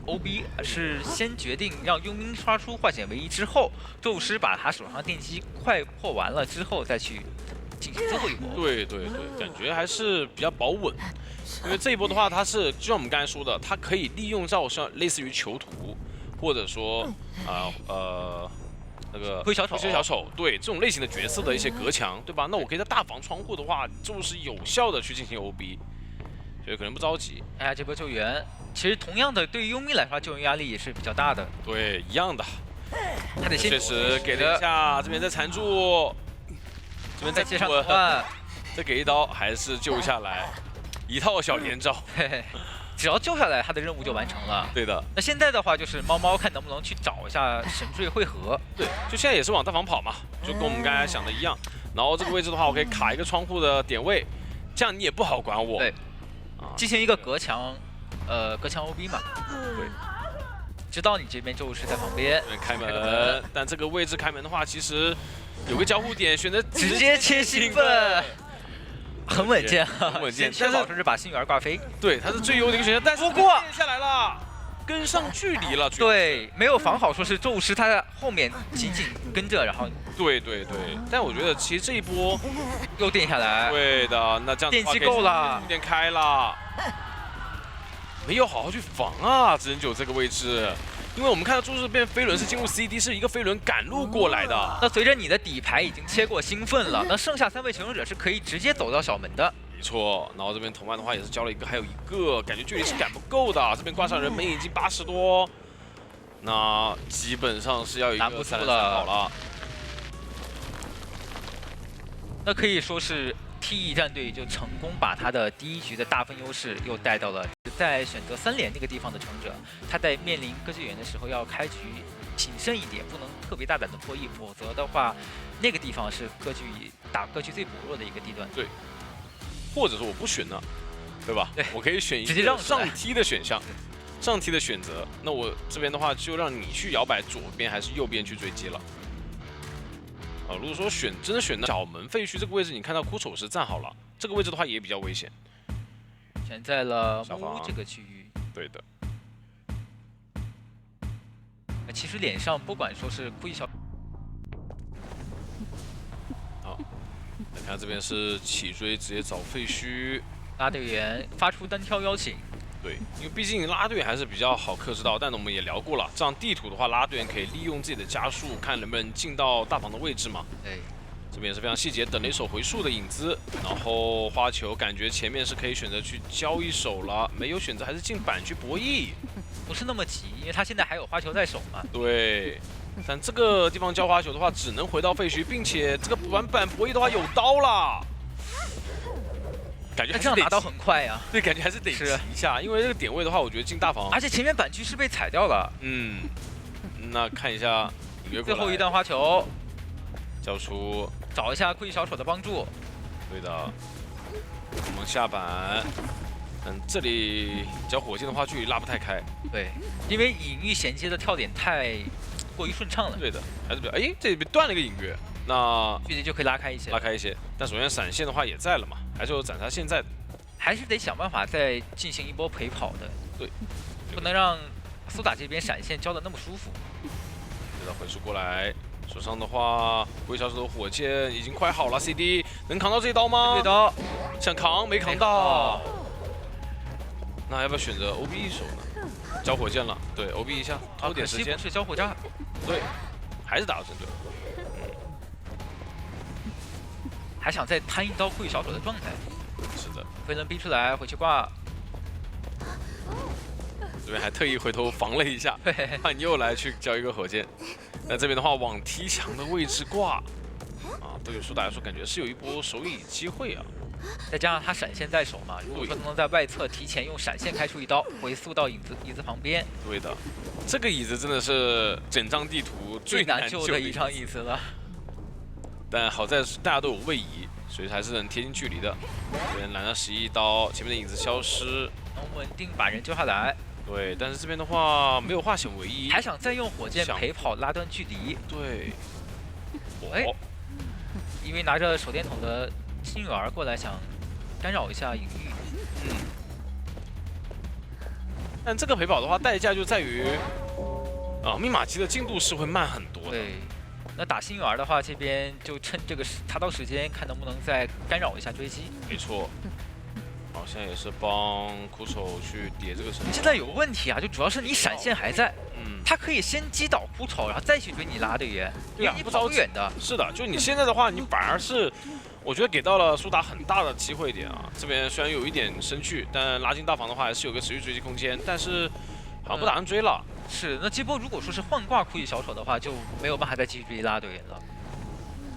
OB， 而是先决定让佣兵刷出化险为夷之后，咒术师把他手上电机快破完了之后再去进行最后一波。对对对，感觉还是比较保稳。因为这一波的话，它是就像我们刚才说的，它可以利用到像类似于囚徒，或者说那个灰小丑，对这种类型的角色的一些隔墙，对吧？那我可以在大防窗户的话，就是有效的去进行 OB。所以可能不着急。哎呀，这波救援，其实同样的对于佣兵来说，救援压力也是比较大的。对，一样的。他得先确实给了一下，这边在缠住。这边再接上断，再给一刀还是救下来，一套小连招。嘿嘿，只要救下来，他的任务就完成了。对的。那现在的话就是猫猫看能不能去找一下神坠汇合。对，就现在也是往大房跑嘛，就跟我们刚才想的一样。然后这个位置的话，我可以卡一个窗户的点位，这样你也不好管我。对，进行一个隔墙OB 嘛。对。知道你这边就是在旁边开门，但这个位置开门的话，其实有个交互点，选择直接切兴奋，很稳健，很稳健。但是把星源挂飞，对，它是最优的一个选项，但是不过下来了，跟上距离了。对，没有防好，说是宙斯他在后面紧紧跟着，然后对，但我觉得其实这一波又垫下来，对的，那这样电击够了，点开了。没有好好去防啊，只能9这个位置，因为我们看到宙斯变飞轮是进入 CD， 是一个飞轮赶路过来的。那随着你的底牌已经切过兴奋了，那剩下3位求生者是可以直接走到小门的。没错，然后这边同伴的话也是交了一个，还有一个感觉距离是赶不够的。这边挂上人门已经80多，那基本上是要有一个3-3跑了。那可以说是 T1战队就成功把他的第1局的大分优势又带到了在选择3连那个地方的求生者，他在面临歌剧员的时候要开局谨慎一点，不能特别大胆的破译，否则的话，那个地方是打歌剧最薄弱的一个地段。对，或者说我不选呢，对吧？对，我可以选一个上踢的选项，上踢的选择。那我这边的话就让你去摇摆左边还是右边去追击了。如果说真的选小门废墟这个位置，你看到枯丑是站好了，这个位置的话也比较危险。选在了木屋这个区域。对的。其实脸上不管说是故意小，好，来看这边是起追，直接找废墟。拉队员发出单挑邀请。对，因为毕竟拉队员还是比较好克制到，但我们也聊过了，这样地图的话，拉队员可以利用自己的加速，看能不能进到大房的位置嘛。对，这边也是非常细节，等了一手回溯的影子，然后花球感觉前面是可以选择去交一手了，没有选择还是进板去博弈，不是那么急，因为他现在还有花球在手嘛。对，但这个地方交花球的话，只能回到废墟，并且这个短板博弈的话有刀啦。感觉这样拿刀很快呀，对，感觉还是得急一下，因为这个点位的话，我觉得进大房，而且前面板区是被踩掉了。嗯，那看一下最后一段花球，交出，找一下故意小丑的帮助。对的，我们下板，这里交火箭的话，距离拉不太开。对，因为隐喻衔接的跳点太过于顺畅了。对的，还是比较，哎，这里断了一个隐喻。那距离就可以拉开一些，但首先闪现的话也在了嘛，还是有斩杀现在的，还是得想办法再进行一波陪跑的。对，不能让苏打这边闪现交的那么舒服。对的，回溯过来，手上的话，故意小丑的火箭已经快好了 ，CD 能扛到这一刀吗？这刀想扛没扛到，那要不要选择 OB 一手呢？交火箭了，对 ，OB 一下，拖点时间。是交火箭，对，还是打到针对。还想再摊一刀故意小丑的状态，是的，飞轮逼出来回去挂，这边还特意回头防了一下，看又来去交一个火箭。那这边的话往踢墙的位置挂，对于苏打来说感觉是有一波手椅机会啊。再加上他闪现在手嘛，如果说能在外侧提前用闪现开出一刀，回溯到椅子旁边，对的，这个椅子真的是整张地图最难救的一张椅子了。但好在大家都有位移，所以还是能贴近距离的。这边拦了11刀，前面的影子消失，能稳定把人救下来。对，但是这边的话没有化险为夷，还想再用火箭陪跑拉断距离。对，哎，因为拿着手电筒的星女儿过来想干扰一下隐喻。但这个陪跑的话，代价就在于密码机的进度是会慢很多的。对。那打星女儿的话，这边就趁这个插刀时间，看能不能再干扰一下追击。没错。好，现在也是帮苦丑去叠这个神。现在有个问题啊，就主要是你闪现还在，他可以先击倒苦丑，然后再去追你拉队员，对啊，你跑远的。是的，就你现在的话，你反而是，我觉得给到了苏打很大的机会点啊。这边虽然有一点生距，但拉进大房的话，还是有个持续追击空间，但是好像不打算追了。是，那这波如果说是换挂酷意小丑的话，就没有办法再继续追拉队员了。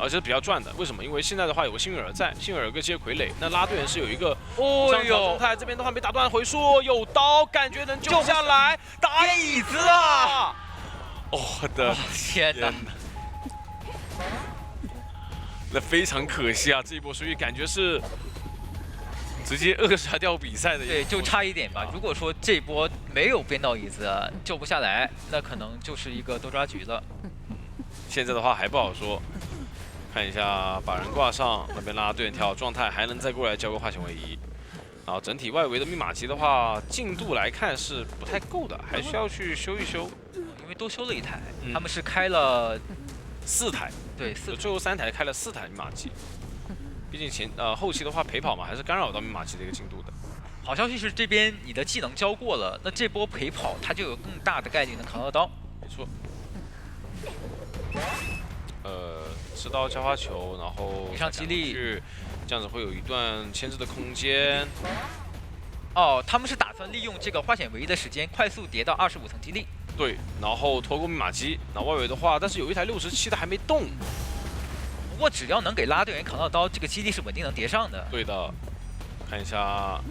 而且是比较赚的。为什么？因为现在的话有个幸运儿在，幸运儿有个接傀儡，那拉队员是有一个上调状态，这边的话被打断回溯，有刀，感觉能救下来，打椅子啊！我的天哪！那非常可惜啊，这一波输赢感觉是直接扼杀掉比赛的。对，就差一点吧。如果说这波没有编到椅子，救不下来，那可能就是一个多抓局了。现在的话还不好说，看一下把人挂上，那边拉队员调好状态，还能再过来交个化险为夷。然后整体外围的密码机的话，进度来看是不太够的，还需要去修一修。因为多修了一台，他们是开了4台，对，4台，最后3台开了4台密码机。毕竟后期的话陪跑嘛，还是干扰到密码机的一个进度的。好消息是这边你的技能交过了，那这波陪跑它就有更大的概率能扛到刀。没错。吃到交花球，然后给上激励，这样子会有一段牵制的空间。哦，他们是打算利用这个化险为夷的时间，快速叠到25层激励。对，然后拖过密码机。那外围的话，但是有一台67的还没动。不过只要能给拉队员扛到刀，这个激励是稳定能叠上的。对的，看一下，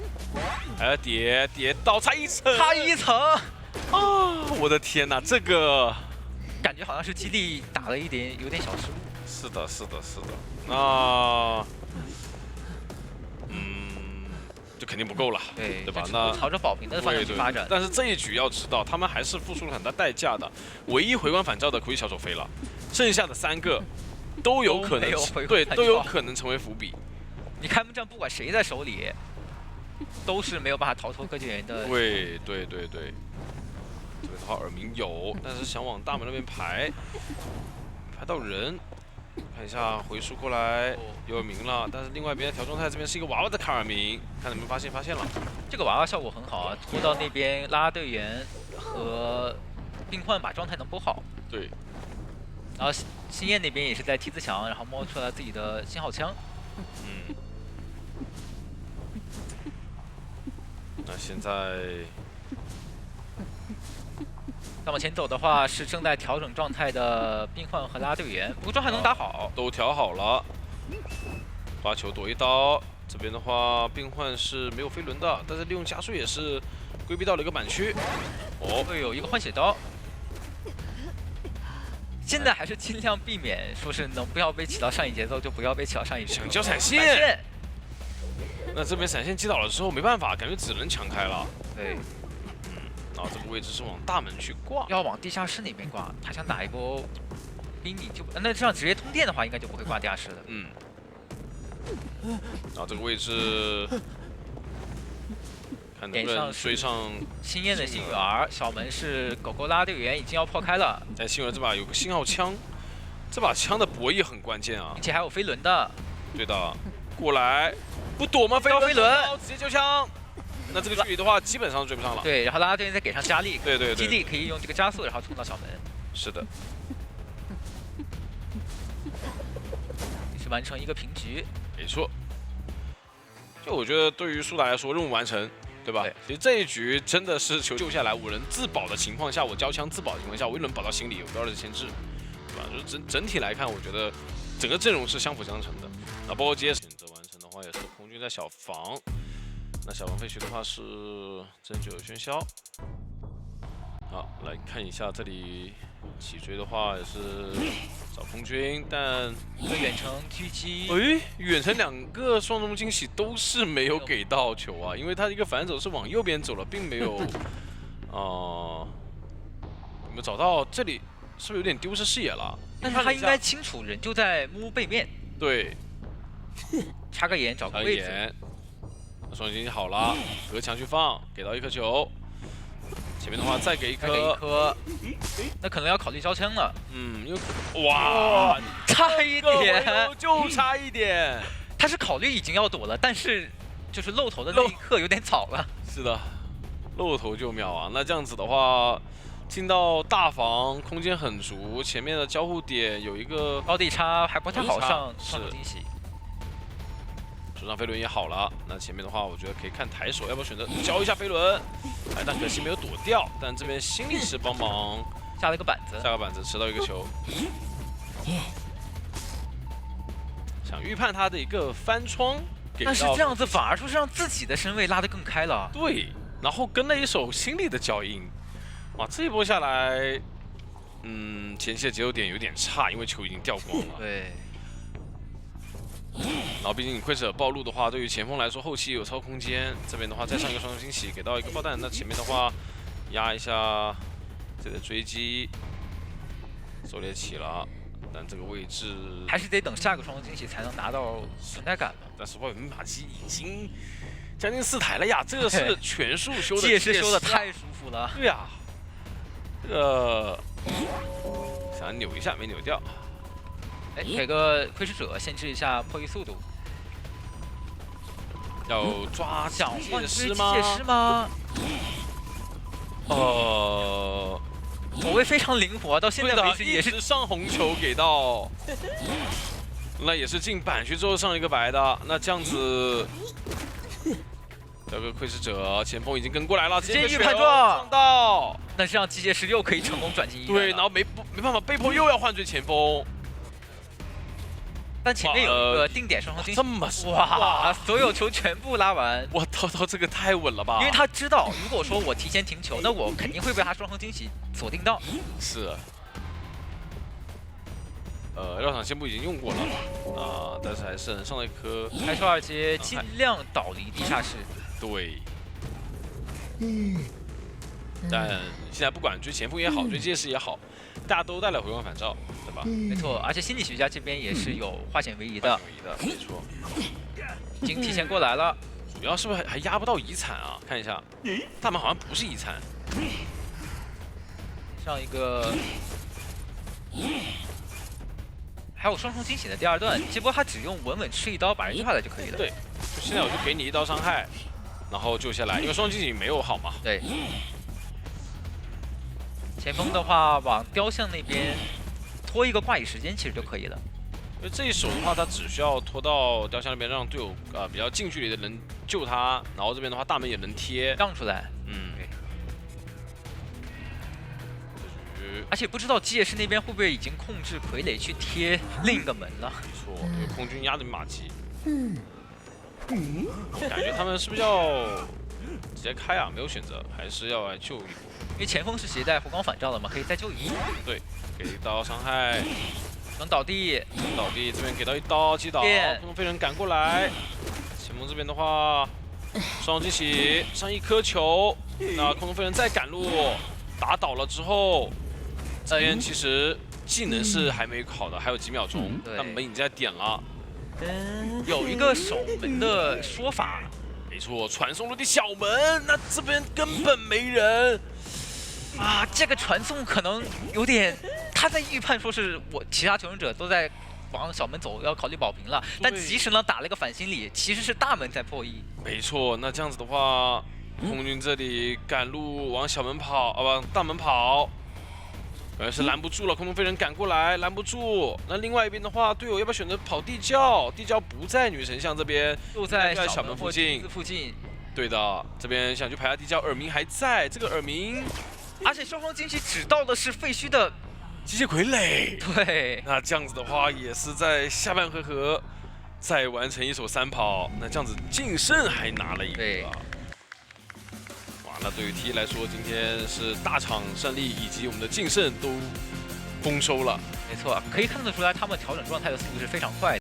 还要叠到差1层，差1层啊！我的天哪，这个感觉好像是激励打了有点小失误。是的。那就肯定不够了，对吧？那朝着保平的方向去发展。但是这一局要知道，他们还是付出了很大代价的。唯一回光返照的苦役小手飞了，剩下的3个都有可能都有可能成为伏笔。你开门战不管谁在手里，都是没有办法逃脱科技员的。对。这边的话耳鸣有，但是想往大门那边排到人。看一下回溯过来有耳鸣了，但是另外一边调状态这边是一个娃娃的卡尔明，看能不能发现了。这个娃娃效果很好啊，拖到那边拉队员和病患把状态能拨好。对。然后星焰那边也是在梯子墙，然后摸出来自己的信号枪。那现在再往前走的话，是正在调整状态的病患和拉队员，不过状态能打好，都调好了。发球躲一刀，这边的话病患是没有飞轮的，但是利用加速也是规避到了一个板区。会有一个换血刀。现在还是尽量避免说是能不要被起到上瘾节奏就不要被起到上瘾。想交闪现。那这边闪现击倒了之后没办法，感觉只能强开了。对。然后这个位置是往大门去挂，要往地下室那边挂。他想打一波冰你就那这样直接通电的话，应该就不会挂地下室的。然后这个位置看能不能追上星焰的幸运儿。小门是狗狗拉队员已经要破开了。在幸运儿这把有个信号枪，这把枪的博弈很关键啊，并且还有飞轮的。对的，过来不躲吗？飞轮直接交枪。那这个距离的话，基本上追不上了。对，然后拉队员再给上加力，对，激励可以用这个加速，然后冲到小门。是的，是完成一个平局。没错。就我觉得对于苏打来说，任务完成，对吧？其实这一局真的是求救下来，我能自保的情况下，我交枪自保的情况下，我又能保到心里有高的牵制，对吧？就整体来看，我觉得整个阵容是相辅相成的。那包括接选择完成的话，也是空军在小房。那小王废墟的话是针灸喧嚣。好，来看一下这里起追的话也是找空军，但一个远程狙击，远程2个双重惊喜都是没有给到球啊，因为他一个反走是往右边走了，并没有有没有找到这里，是不是有点丢失视野了？但是他应该清楚人就在木屋背面。对，插个眼找个位置。双重惊喜好了，隔墙去放，给到1颗球。前面的话再给一颗，那可能要考虑交枪了。因为哇，差一点，就差一点。他是考虑已经要躲了，但是就是露头的那一刻有点早了。是的，露头就秒啊。那这样子的话，进到大房，空间很足，前面的交互点有一个高地差还不太好上双重惊喜。手上飞轮也好了，那前面的话，我觉得可以看抬手，要不要选择交一下飞轮？但可惜没有躲掉。但这边新力士帮忙下了一个板子，吃到1个球。想预判他的一个翻窗。但是这样子反而说是让自己的身位拉得更开了。对，然后跟了一手心理的脚印。哇，这一波下来，前期的节奏点有点差，因为球已经掉光了。对。然后毕竟你窥者暴露的话，对于前锋来说后期有超空间。这边的话再上一个双重惊喜，给到一个爆弹。那前面的话压一下这个追击，狩猎起了。但这个位置还是得等下个双重惊喜才能拿到存在感。但是外面马机已经将近4台了呀，这个是全数修的，这也是修的太舒服了。对呀，这个想扭一下没扭掉。哎，给个窥视者限制一下破译速度。要抓想换师吗？走位非常灵活，到现在为止也是上红球给到，那也是进板区之后上一个白的，那这样子，这个窥视者前锋已经跟过来了，直接预判撞上到，那这样机械师又可以成功转进医院。对，然后没办法，被迫又要换追前锋。但前面有一个定点双重惊喜，这么哇，所有球全部拉完。哇，涛这个太稳了吧！因为他知道，如果说我提前停球，那我肯定会被他双重惊喜锁定到。是。绕场先步已经用过了但是还是能上了一颗。开出2阶，尽量倒离地下室。对。但现在不管追前锋也好，追机械师也好，大家都带了回光返照，对吧？没错，而且心理学家这边也是有化险为夷的。没错。已经提前过来了。主要是不是还压不到遗产啊？看一下，大门好像不是遗产。上一个。还有双重惊喜的第2段，这波他只用稳稳吃一刀把人抓下来就可以了。对，就现在我就给你1刀伤害，然后救下来，因为双重惊喜没有好嘛。对。前锋的话往雕像那边拖一个挂椅时间其实就可以了。因为这一手的话，他只需要拖到雕像那边，让队友比较近距离的人救他，然后这边的话大门也能贴让出来。而且不知道机械师那边会不会已经控制傀儡去贴另一个门了。没错，因为空军压着密码机。感觉他们是不是要直接开啊？没有选择，还是要来救一波？因为前锋是携带回光返照的嘛，可以再救一波。对，给1刀伤害。能倒地，这边给到1刀击倒，空中飞人赶过来。前锋这边的话，双惊喜上1颗球，那空中飞人再赶路，打倒了之后，这边其实技能是还没考的，还有几秒钟，但门已经在点了。有一个守门的说法，没错，传送落地小门，那这边根本没人。啊，这个传送可能有点，他在预判说是我其他求生者都在往小门走，要考虑保平了。但其实呢，打了一个反心理，其实是大门在破译。没错，那这样子的话，空军这里赶路往小门跑，往大门跑，是拦不住了。空中飞人赶过来，拦不住。那另外一边的话，队友要不要选择跑地窖？地窖不在女神像这边，就在小门附近。对的，这边想去排下地窖，耳鸣还在。这个耳鸣。而且双方惊喜只到的是废墟的机械傀儡。对，那这样子的话，也是在下半回合再完成1手3跑，那这样子净胜还拿了一个。哇，那对于 T 来说，今天是大场胜利，以及我们的净胜都丰收了。没错，可以看得出来他们调整状态的速度是非常快的。